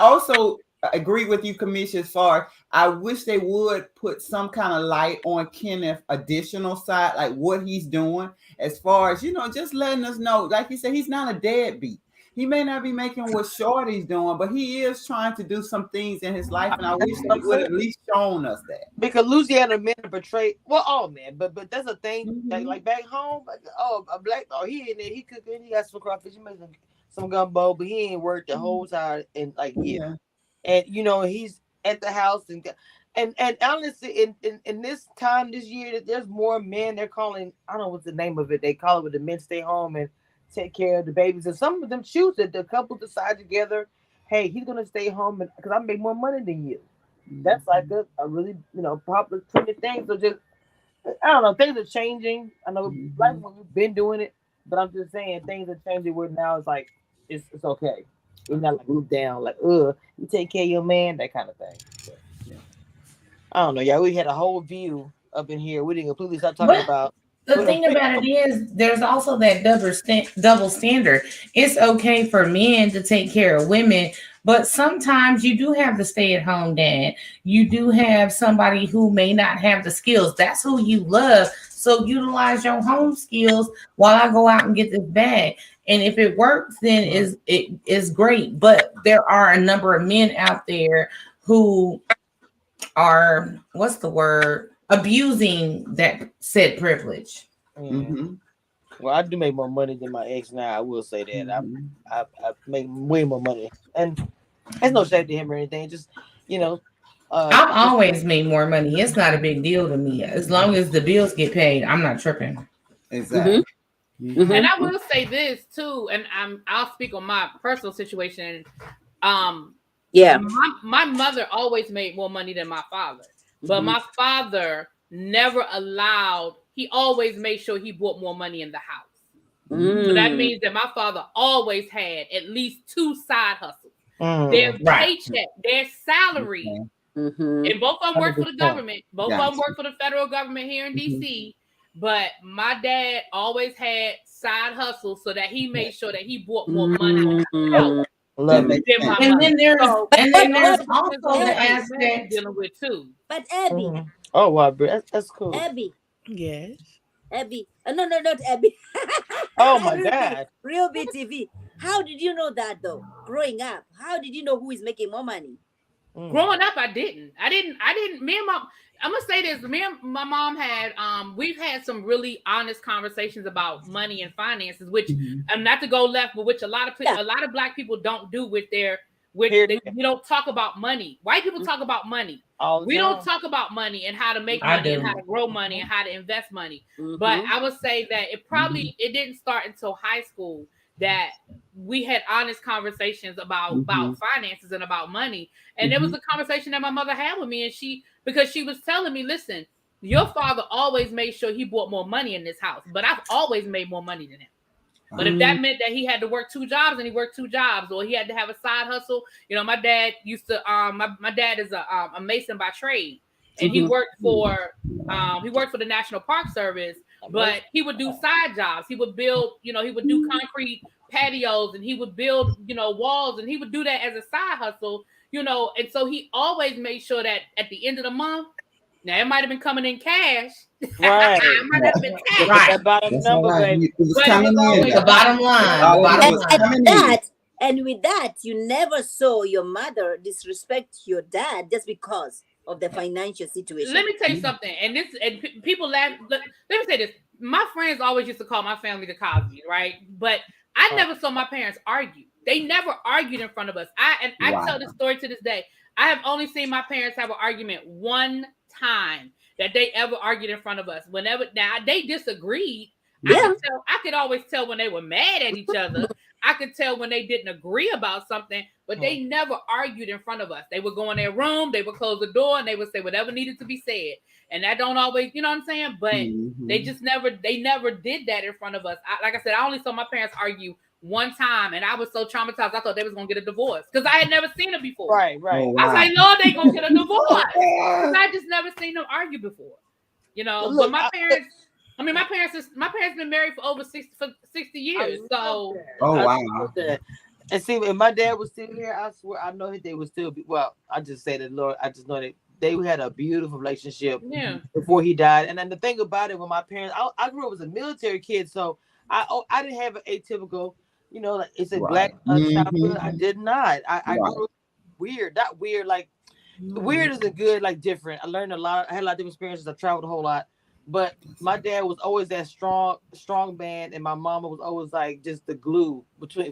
also agree with you, Kamisha, as far I wish they would put some kind of light on Kenneth additional side, like what he's doing, as far as just letting us know. Like you said, he's not a deadbeat. He may not be making what Shorty's doing, but he is trying to do some things in his life, and I wish he would at least shown us that. Because Louisiana men portray all men, but that's a thing. Like back home, a black he in there, he cooking, he got some crawfish, he made some gumbo, but he ain't worked the whole time and and he's at the house and honestly, in this time this year, there's more men. They're calling, I don't know what's the name of it. They call it when the men stay home and take care of the babies, and some of them choose it. The couple decide together, hey, he's gonna stay home because I make more money than you. That's like a really popular thing. So just I don't know, things are changing. I know like we've been doing it, but I'm just saying things are changing where now it's like it's okay. It's not like loop down, like you take care of your man, that kind of thing. So, I don't know, yeah. We had a whole view up in here. We didn't completely stop talking about. The thing about it is, there's also that double standard. It's okay for men to take care of women, but sometimes you do have the stay-at-home dad. You do have somebody who may not have the skills. That's who you love. So utilize your home skills while I go out and get this bag. And if it works, then it is great. But there are a number of men out there who are, what's the word? Abusing that said privilege. Well, I do make more money than my ex now. I will say that. I make way more money, and there's no shade to him or anything. Just I've always made more money. It's not a big deal to me as long as the bills get paid. I'm not tripping. Exactly. And I will say this too, and I'll speak on my personal situation. My mother always made more money than my father. But my father never allowed, he always made sure he brought more money in the house. So that means that my father always had at least 2 side hustles. Their paycheck, their salary, and both of them work for the government. Both of them work for the federal government here in DC. But my dad always had side hustles so that he made sure that he brought more money out. Love it. And then there's also the aspect dealing with too. But Abby. Oh wow, that's cool. Abby. Yes. Abby. No, not Abby. Oh my God. Real BTV. How did you know that though? Growing up, how did you know who is making more money? Growing up, I didn't. Me and mom. I'm gonna say this. Me and my mom had we've had some really honest conversations about money and finances, which not to go left, but which a lot of Black people don't do with their We Here- don't talk about money. White people talk about money. all the We time. don't talk about money and how to make I money and do. how to grow money and how to invest money. Mhm. But I would say that it didn't start until high school that we had honest conversations about finances and about money. And it was a conversation that my mother had with me, and because she was telling me, listen, your father always made sure he brought more money in this house, but I've always made more money than him. But if that meant that he had to work 2 jobs and he worked 2 jobs, or he had to have a side hustle, my dad used to my dad is a mason by trade, and he worked for the National Park Service, but he would do side jobs. He would build, he would do concrete patios, and he would build, walls, and he would do that as a side hustle, and so he always made sure that at the end of the month, now it might have been coming in cash. Right. It might have been cash. Right. That bottom That's number, all right. baby. It was But coming it was in. always- The bottom line. Oh, The it bottom was line. coming in. With that, you never saw your mother disrespect your dad just because of the financial situation. Let me tell you something, and people laugh. Let me say this: my friends always used to call my family the Cosby, right? But I never saw my parents argue. They never argued in front of us. I tell this story to this day. I have only seen my parents have an argument one time that they ever argued in front of us. Now they disagreed. Yeah. I could always tell when they were mad at each other. I could tell when they didn't agree about something, but they never argued in front of us. They would go in their room, they would close the door, and they would say whatever needed to be said. And that don't always, you know what I'm saying? But they just never did that in front of us. Like I said, I only saw my parents argue one time, and I was so traumatized. I thought they was gonna get a divorce because I had never seen them before. Right. Oh, I was like, Lord, they gonna get a divorce. wow. 'Cause I just never seen them argue before. Look, But my parents been married for over 60 years. So Oh, I wow. love that. And see, if my dad was still here, I swear, I know they would still be. Well, I just say that, Lord, I just know that they had a beautiful relationship yeah. before he died. And then the thing about it, with my parents, I grew up as a military kid, so I didn't have an atypical, like it's a black childhood. I did not. I grew up weird, not weird, like weird isn't good, like different. I learned a lot. I had a lot of different experiences. I traveled a whole lot. But my dad was always that strong man, and my mama was always like just the glue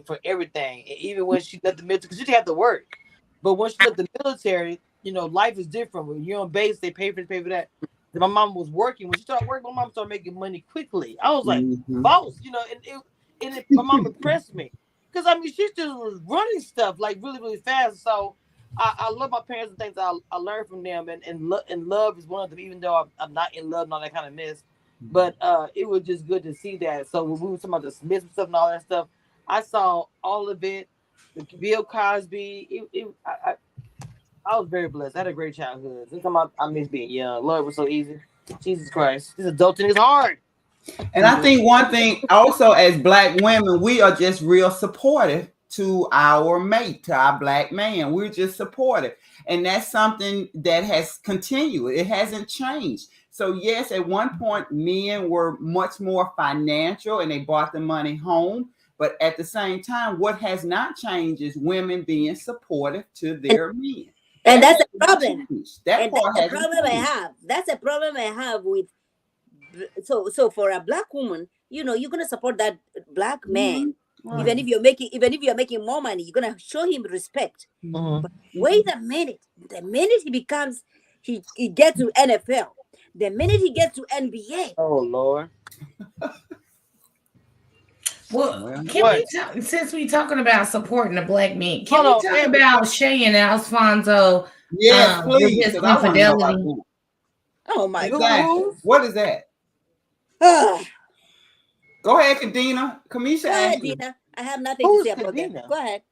for everything. And even when she left the military, because she didn't have to work. But when she left the military, life is different. When you're on base, they pay for that. And my mom was working. When she started working, my mom started making money quickly. I was like, boss, my mom impressed me. Because she just was running stuff like really, really fast. So I love my parents and things I learned from them, and love is one of them, even though I'm not in love and all that kind of mess. But it was just good to see that. So when we were talking about the Smith stuff and all that stuff, I saw all of it. The Bill Cosby. I was very blessed. I had a great childhood. Sometimes I miss being young. Love was so easy. Jesus Christ, this adulting is hard. And I think one thing also, as Black women, we are just real supportive to our mate, to our Black man. We're just supportive. And that's something that has continued. It hasn't changed. So yes, at one point, men were much more financial and they brought the money home. But at the same time, what has not changed is women being supportive to their men. And that's a problem. That part that's a problem I have. That's a problem I have with. So for a Black woman, you're gonna support that Black man. Right. Even if you're making more money, you're gonna show him respect. But wait a minute. The minute he gets to NFL, the minute he gets to NBA. Oh Lord. Well, since we talking about supporting the Black men, can Hold we on, talk about Shay and Alfonso? Yes, please. His 'Cause I wanna know about infidelity. that. Oh my Exactly. God. What is that? Go ahead, Kadena. Kamisha Go ahead, asked you. Dina. I have nothing Who's to say about that. Kadena? Go ahead.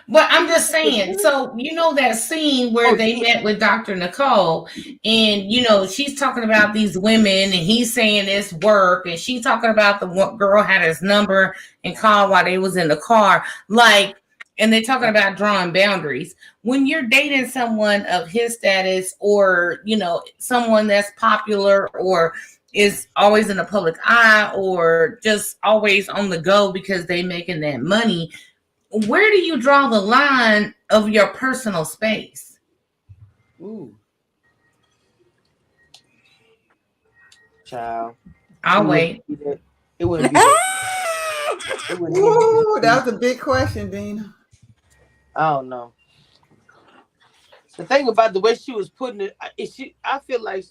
But I'm just saying, so that scene where they met with Dr. Nicole, and she's talking about these women, and he's saying it's work, and she's talking about the one girl had his number and called while they was in the car, and they're talking about drawing boundaries. When you're dating someone of his status, or someone that's popular, or is always in the public eye, or just always on the go because they making that money, where do you draw the line of your personal space? Ooh. Child. I'll wait. It wouldn't be. It wouldn't Ooh, that was a big question, Dina. I don't know. The thing about the way she was putting it, I feel like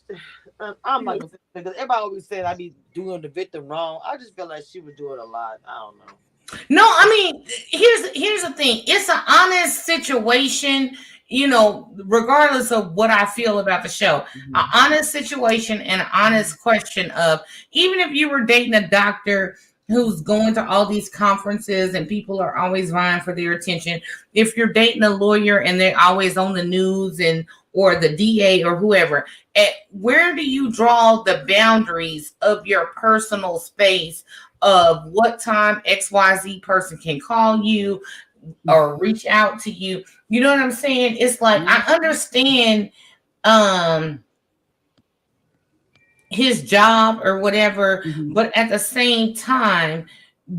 I'm not gonna say because everybody always said I be doing the victim wrong. I just feel like she was doing a lot. I don't know. No, I mean, here's the thing. It's an honest situation, regardless of what I feel about the show. An honest situation and an honest question of, even if you were dating a doctor who's going to all these conferences and people are always vying for their attention, if you're dating a lawyer and they're always on the news and or the DA or whoever, where do you draw the boundaries of your personal space of what time XYZ person can call you or reach out to you? You know what I'm saying? It's like, I understand his job or whatever, but at the same time,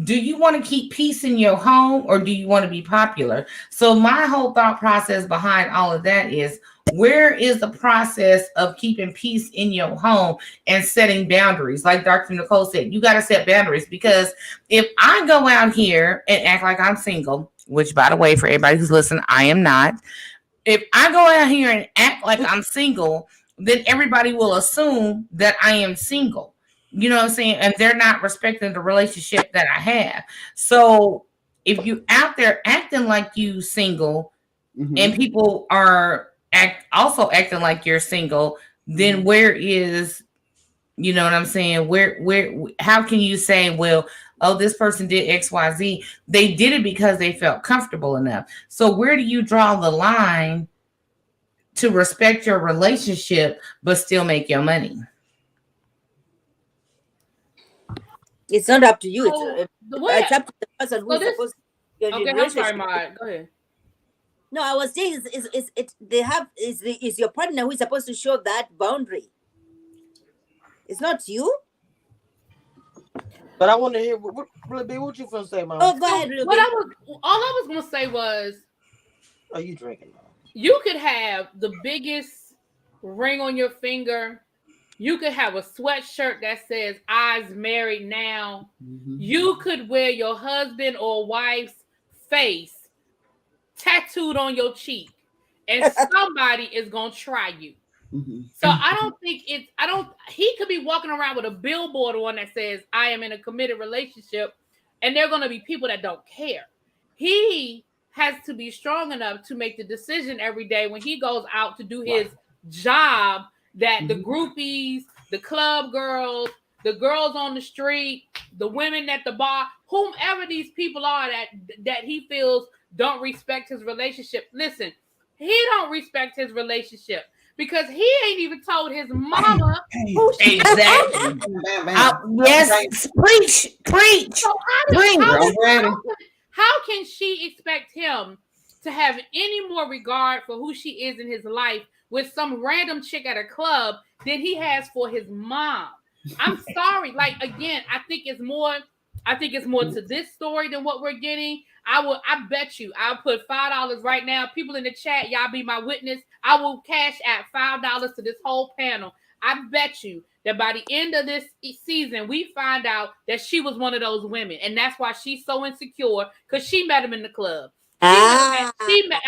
do you want to keep peace in your home or do you want to be popular? So my whole thought process behind all of that is, where is the process of keeping peace in your home and setting boundaries? Like Dr. Nicole said, you got to set boundaries, because if I go out here and act like I'm single, which, by the way, for everybody who's listening, I am not. If I go out here and act like I'm single, then everybody will assume that I am single. You know what I'm saying? And they're not respecting the relationship that I have. So if you out there acting like you single, and people are also acting like you're single, then where is, you know what I'm saying? How can you say, well, oh, this person did XYZ? They did it because they felt comfortable enough. So where do you draw the line to respect your relationship but still make your money? It's not up to you. It's up to the person who's supposed to. Okay, I'm sorry, Maude. Go ahead. No, I was saying is your partner who is supposed to show that boundary. It's not you. But I want to hear what you gonna say, Mom. Oh, go ahead. All I was gonna say was, are you drinking, Mom? You could have the biggest ring on your finger. You could have a sweatshirt that says "I's married now." You could wear your husband or wife's face tattooed on your cheek, and somebody is gonna try you. So I don't think he could be walking around with a billboard on that says "I am in a committed relationship," and there are gonna be people that don't care. He has to be strong enough to make the decision every day when he goes out to do his job, that the groupies, the club girls, the girls on the street, the women at the bar, whomever these people are that he feels don't respect his relationship. Listen, he don't respect his relationship because he ain't even told his mama who she is. Exactly. Yes, preach. So how can she expect him to have any more regard for who she is in his life with some random chick at a club than he has for his mom? I'm sorry. Like, again, I think it's more to this story than what we're getting. I bet you I'll put $5 right now. People in the chat, y'all be my witness. I will cash at $5 to this whole panel. I bet you that by the end of this season, we find out that she was one of those women. And that's why she's so insecure, because she met him in the club. I'm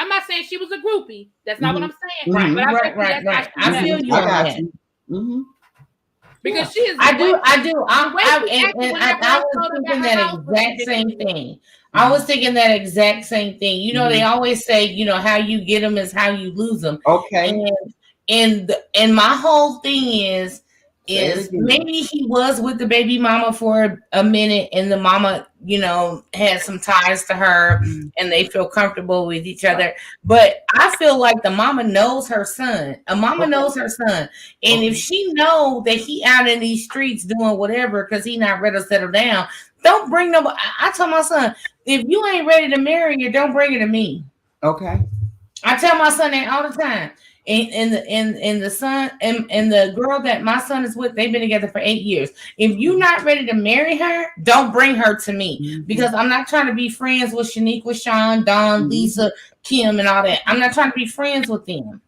not saying she was a groupie. That's not what I'm saying. Right, but right. I feel you on that. Because she is. I do. I was thinking that exact same thing. I was thinking that exact same thing. You know, they always say, how you get them is how you lose them. Okay. And my whole thing is maybe he was with the baby mama for a minute, and the mama, had some ties to her, and they feel comfortable with each other. But I feel like the mama knows her son. A mama knows her son, and if she know that he out in these streets doing whatever because he not ready to settle down, don't bring nobody. I tell my son, if you ain't ready to marry her, don't bring her to me. Okay. I tell my son that all the time. And the son and the girl that my son is with, they've been together for 8 years. If you're not ready to marry her, don't bring her to me, because I'm not trying to be friends with Shaniqua, Sean, Don, Lisa, Kim, and all that. I'm not trying to be friends with them.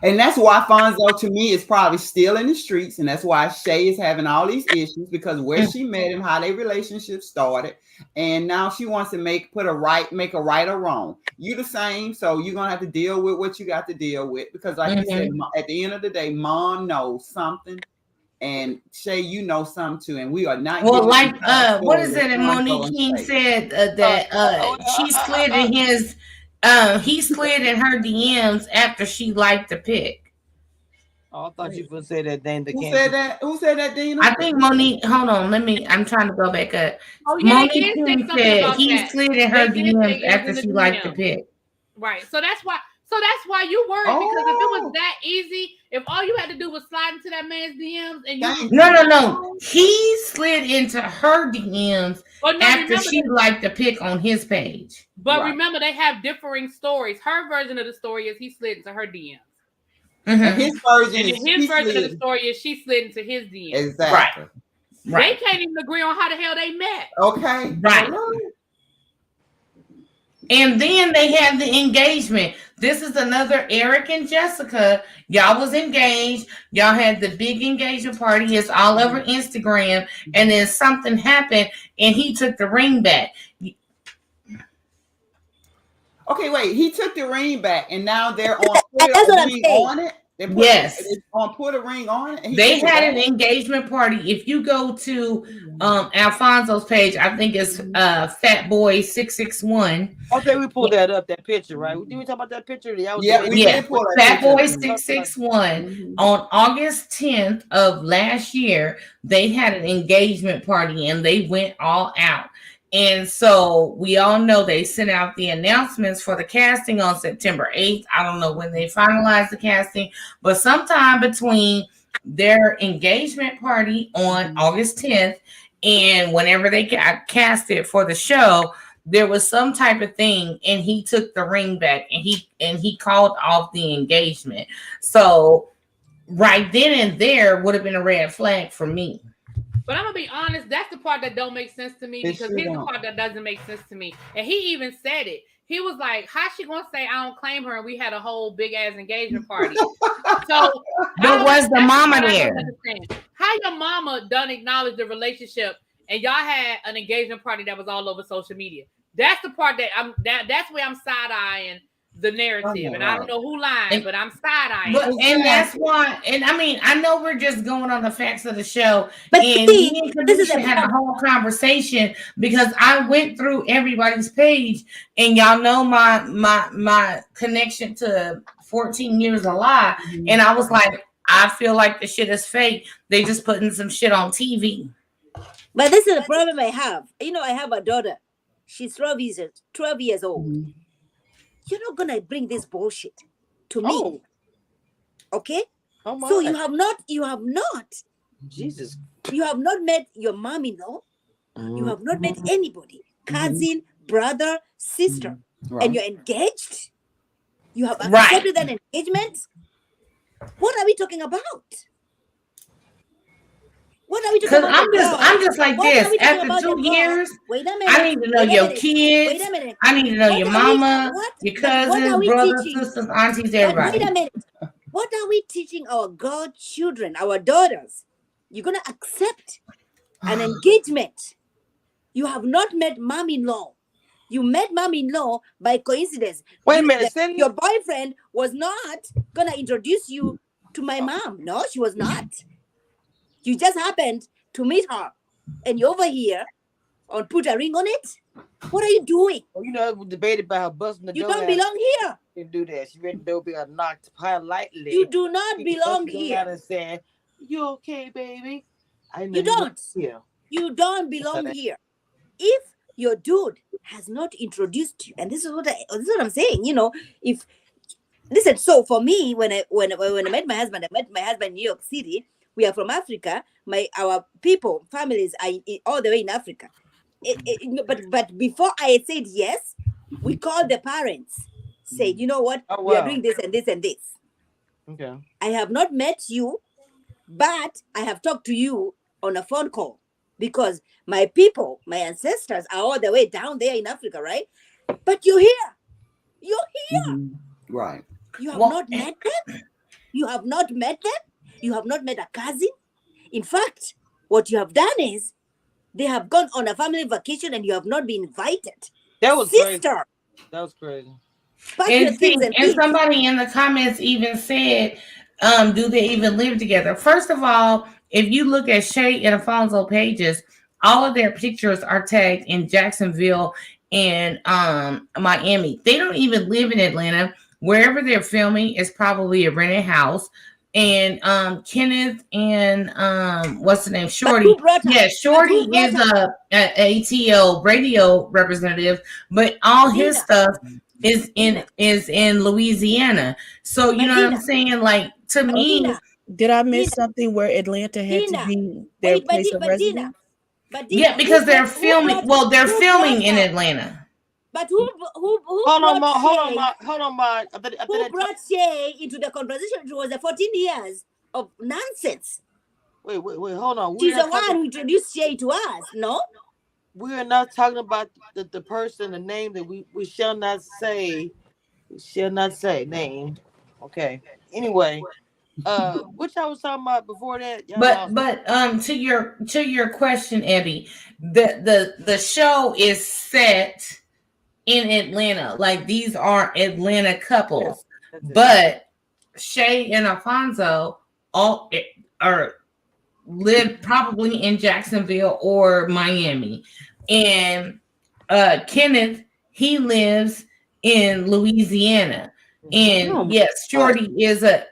And that's why Fonzo to me is probably still in the streets, and that's why Shay is having all these issues because where she met him, how their relationship started, and now she wants to make a right or wrong. You the same, so you're gonna have to deal with what you got to deal with because, like you said, at the end of the day, Mom knows something, and Shay, you know something too, and we are not. Well, like what is it? And Monique King said that she slid in his. He slid in her DMs after she liked the pic. Oh, I thought you would say that thing. Who said that? Who said that, Dina? I think Monique. Hold on, I'm trying to go back up. Oh, yeah, Monique King said he slid in her DMs after she liked the pic. Right. So that's why you worried because if it was that easy, if all you had to do was slide into that man's DMs and you No. He slid into her DMs after she liked the pic on his page. But remember, they have differing stories. Her version of the story is he slid into her DMs. And his version of the story is she slid into his DMs. Exactly. Right. They can't even agree on how the hell they met. Okay. Right. And then they had the engagement. This is another Eric and Jessica. Y'all was engaged. Y'all had the big engagement party. It's all over Instagram. And then something happened and he took the ring back. Okay, wait. He took the ring back and now they're on on it. Yes. Put a ring on it. They had an engagement party. If you go to Alfonso's page, I think it's Fat Boy 661. Okay, we pulled that up, that picture, right? Did we talk about that picture? We did pull that Fat Boy 661 on August 10th of last year. They had an engagement party and they went all out. And so we all know they sent out the announcements for the casting on September 8th. I don't know when they finalized the casting, but sometime between their engagement party on August 10th and whenever they got casted for the show, there was some type of thing and he took the ring back and he called off the engagement. So right then and there would have been a red flag for me. But I'm gonna be honest, that's the part that don't make sense to me because here's the part that doesn't make sense to me. And he even said it. He was like, "How's she gonna say I don't claim her?" And we had a whole big ass engagement party. So, but was the mama there? How your mama done acknowledge the relationship and y'all had an engagement party that was all over social media? That's the part that that's where I'm side eyeing the narrative, and I don't know who lied, but I'm side eyeing. And that's why. And I mean, I know we're just going on the facts of the show, but and me and Kadisha had a whole conversation because I went through everybody's page, and y'all know my connection to 14 Years a Lie, and I was like, I feel like the shit is fake. They just putting some shit on TV. But this is the problem I have. You know, I have a daughter. She's 12 years old. You're not gonna bring this bullshit to me, okay? Oh so you have not, Jesus, you have not met your mom-in-law. You have not met anybody, cousin, brother, sister, and you're engaged. You have accepted an engagement. What are we talking about? What are we talking about? I'm just like this. After 2 years, wait a minute. I need to know your kids. Wait a minute. I need to know your mama, your cousins, brothers, sisters, aunties, everybody. Wait a minute. What are we teaching our godchildren, our daughters? You're gonna accept an engagement. You have not met mom-in-law. You met mom-in-law by coincidence. Wait a minute. Your boyfriend was not gonna introduce you to my mom. No, she was not. You just happened to meet her, and you're over here on put a ring on it. What are you doing? Oh, you know, we debated about her busting the door. You don't belong here. You do that. She ready to be knocked lightly. You do not belong here. And saying, "You okay, baby?" You don't. You don't belong here. If your dude has not introduced you, and this is what I'm saying. You know, if listen. So for me, when I met my husband, in New York City. We are from Africa. Our people, families are all the way in Africa. But before I said yes, we called the parents. Said, you know what? We are doing this and this and this. Okay. I have not met you, but I have talked to you on a phone call because my people, my ancestors are all the way down there in Africa, right? But you're here. You're here. Right. You have Well, not met them? You have not met them? You have not met a cousin? In fact, what you have done is they have gone on a family vacation and you have not been invited. That was crazy. Sister, That was crazy. pack your and see, things and and leave. somebody in the comments even said, do they even live together? First of all, if you look at Shay and Alfonso pages, all of their pictures are tagged in Jacksonville and Miami. They don't even live in Atlanta. Wherever they're filming is probably a rented house. And Kenneth and what's the name? But Shorty. who brought her? Yeah, But Shorty who brought is her? a ATL radio representative, but all his Medina. stuff is Medina. in Louisiana. So you know what I'm Medina. saying? Like to me, Medina. Did I miss Dina. something where Atlanta had to Dina. be their Wait, place of but Dina. residence? But yeah, Dina, because they're who filming. brought Well, they're who filming brought in her? Atlanta. But who Hold on, brought Ma. Hold on, Shay? Ma. Hold on, Ma. I Who thought brought Shay into the conversation? It was the 14 years of nonsense. wait. Hold on. She's the one who introduced Shay to us, no? We are not talking about the person, the name that we shall not say. We shall not say name. Okay. Anyway, which I was talking about before that, y'all lost. But to your question, Abby, the show is set in Atlanta. Like these are Atlanta couples, That's it. but Shay and Alfonso all are live probably in Jacksonville or Miami, and Kenneth, he lives in Louisiana. And Oh my yes, God. Shorty is a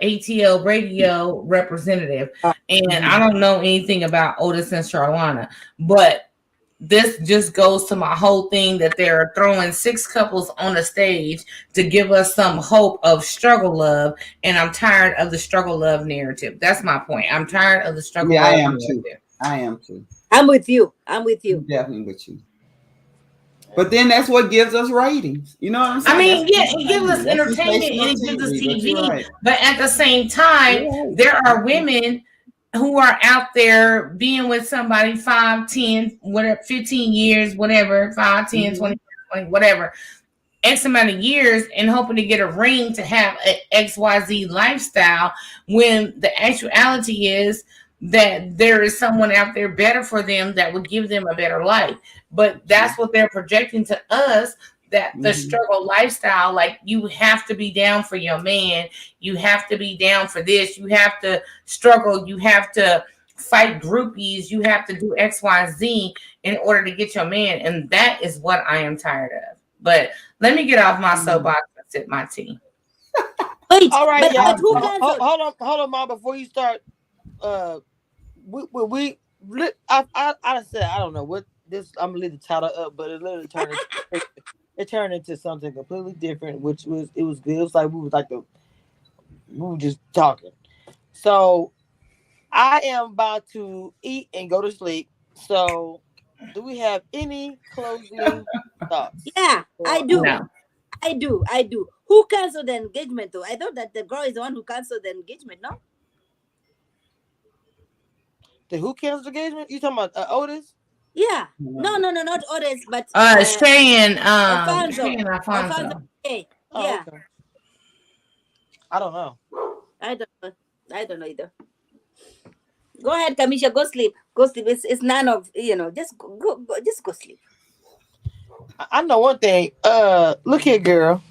ATL radio representative, and Mhm. I don't know anything about Otis and Charlana, but this just goes to my whole thing that they're throwing 6 couples on the stage to give us some hope of struggle love, and I'm tired of the struggle love narrative. That's my point. I'm tired of the struggle Yeah, I love am narrative. too. I am too. I'm with you. I'm with you. Definitely with you. But then that's what gives us ratings. You know what I'm saying? I mean, yeah, That's it gives us that's entertainment sensational and it gives us but you're TV, right. but at the same time, You're right. there are women who are out there being with somebody 5, 10, whatever, 15 years, whatever, 5, 10, 20, 20, whatever, X amount of years, and hoping to get a ring to have an XYZ lifestyle, when the actuality is that there is someone out there better for them that would give them a better life. But that's what they're projecting to us, that the struggle lifestyle, like you have to be down for your man, you have to be down for this, you have to struggle, you have to fight groupies, you have to do XYZ in order to get your man. And that is what I am tired of. But let me get off my soapbox and sip my tea. Wait, All right, but y'all. who canceled? Hold on, Ma. Before you start, I said I don't know what this. I'm gonna leave the title up, but it literally turned into something completely different, which was it was good. It was like we were just talking. So I am about to eat and go to sleep. So, do we have any closing thoughts? Yeah, I do. No. I do. Who canceled the engagement though? I thought that the girl is the one who canceled the engagement, no? Who canceled the engagement? You talking about Otis? Yeah. No, not Otis, but Shay and Alfonso. Alfonso. Okay. Oh, Yeah. okay. I don't know. I don't know either. Go ahead, Kamisha. Go sleep. Go sleep. It's none of Just go sleep. I know one thing. Look here, girl.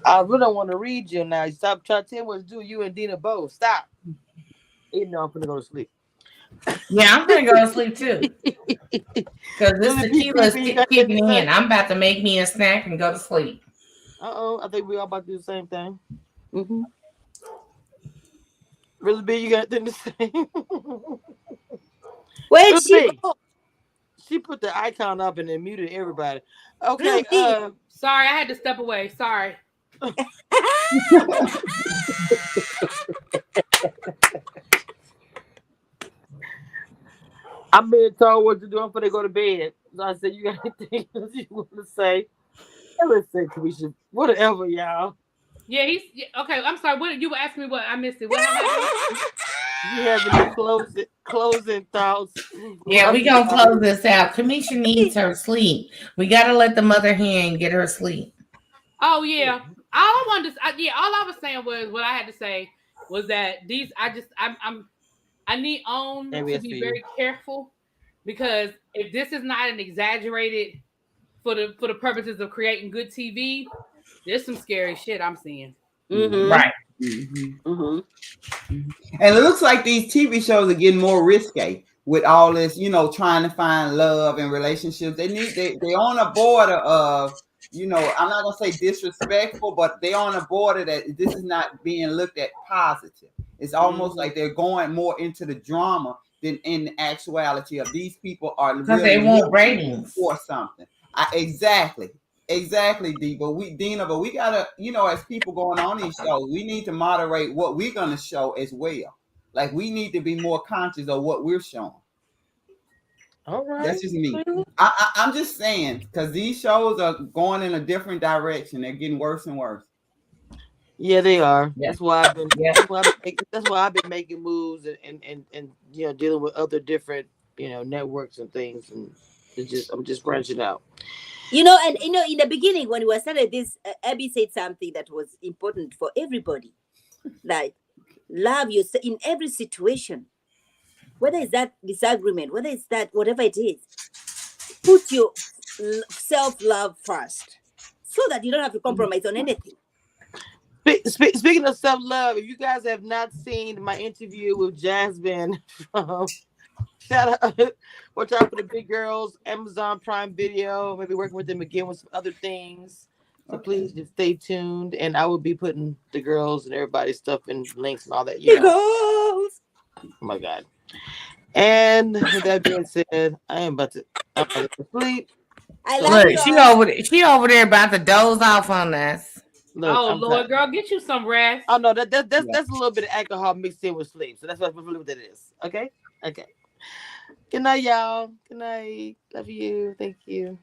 I really don't want to read you now. Stop trying to tell me what to do. You and Dina both. Stop. Even though I'm gonna go to sleep. Yeah, I'm gonna go to sleep too. Because this tequila is kicking in. I'm about to make me a snack and go to sleep. I think we all about to do the same thing. Mm-hmm. Really big, you got anything to say? Wait, she put the icon up and then muted everybody. Okay. Sorry, I had to step away. Sorry. I'm being told what to do. I'm gonna go to bed. So I said, you got anything else you want to say? Let's say, Kamisha, whatever, y'all. Yeah, okay. I'm sorry. What you were asking me? What I missed it. What happened? You have any closing thoughts? Yeah, we gonna close this out. Kamisha needs her sleep. We gotta let the mother hen get her sleep. Oh yeah. all I wanted to, all I was saying was what I had to say was that I need OWN Maybe to it's for be you. very careful, because if this is not an exaggerated for the purposes of creating good TV, there's some scary shit I'm seeing. Mm-hmm. Right. Mm-hmm. And it looks like these TV shows are getting more risque with all this, trying to find love and relationships. They're on a border of, I'm not gonna say disrespectful, but they're on a border that this is not being looked at positive. It's almost like they're going more into the drama than in the actuality of these people are Because really they want looking ratings. for something. Exactly. Exactly, D. Dina, but we gotta, as people going on these shows, we need to moderate what we're gonna show as well. Like we need to be more conscious of what we're showing. All right. That's just me. I'm just saying, because these shows are going in a different direction. They're getting worse and worse. Yeah, they are. Yeah. That's why I've been. Yeah. That's why I've been making moves and dealing with other different networks and things, and I'm just branching out. And in the beginning when we started this, Abby said something that was important for everybody. Like, love yourself in every situation, whether it's that disagreement, whether it's that whatever it is. Put your self-love first, so that you don't have to compromise on anything. Speaking of self love, if you guys have not seen my interview with Jasmine from shout out, watch out for the big girls, Amazon Prime Video. Maybe working with them again with some other things. So please just stay tuned, and I will be putting the girls and everybody's stuff and links and all that. Girls. Oh my god! And with that being said, I'm about to go to sleep. I So love Look, you she all. over there about to doze off on us. look, Oh I'm Lord, tired. girl, get you some rest. Oh no, that's a little bit of alcohol mixed in with sleep. So that's really what that is. Okay. Good night, y'all. Good night. Love you. Thank you.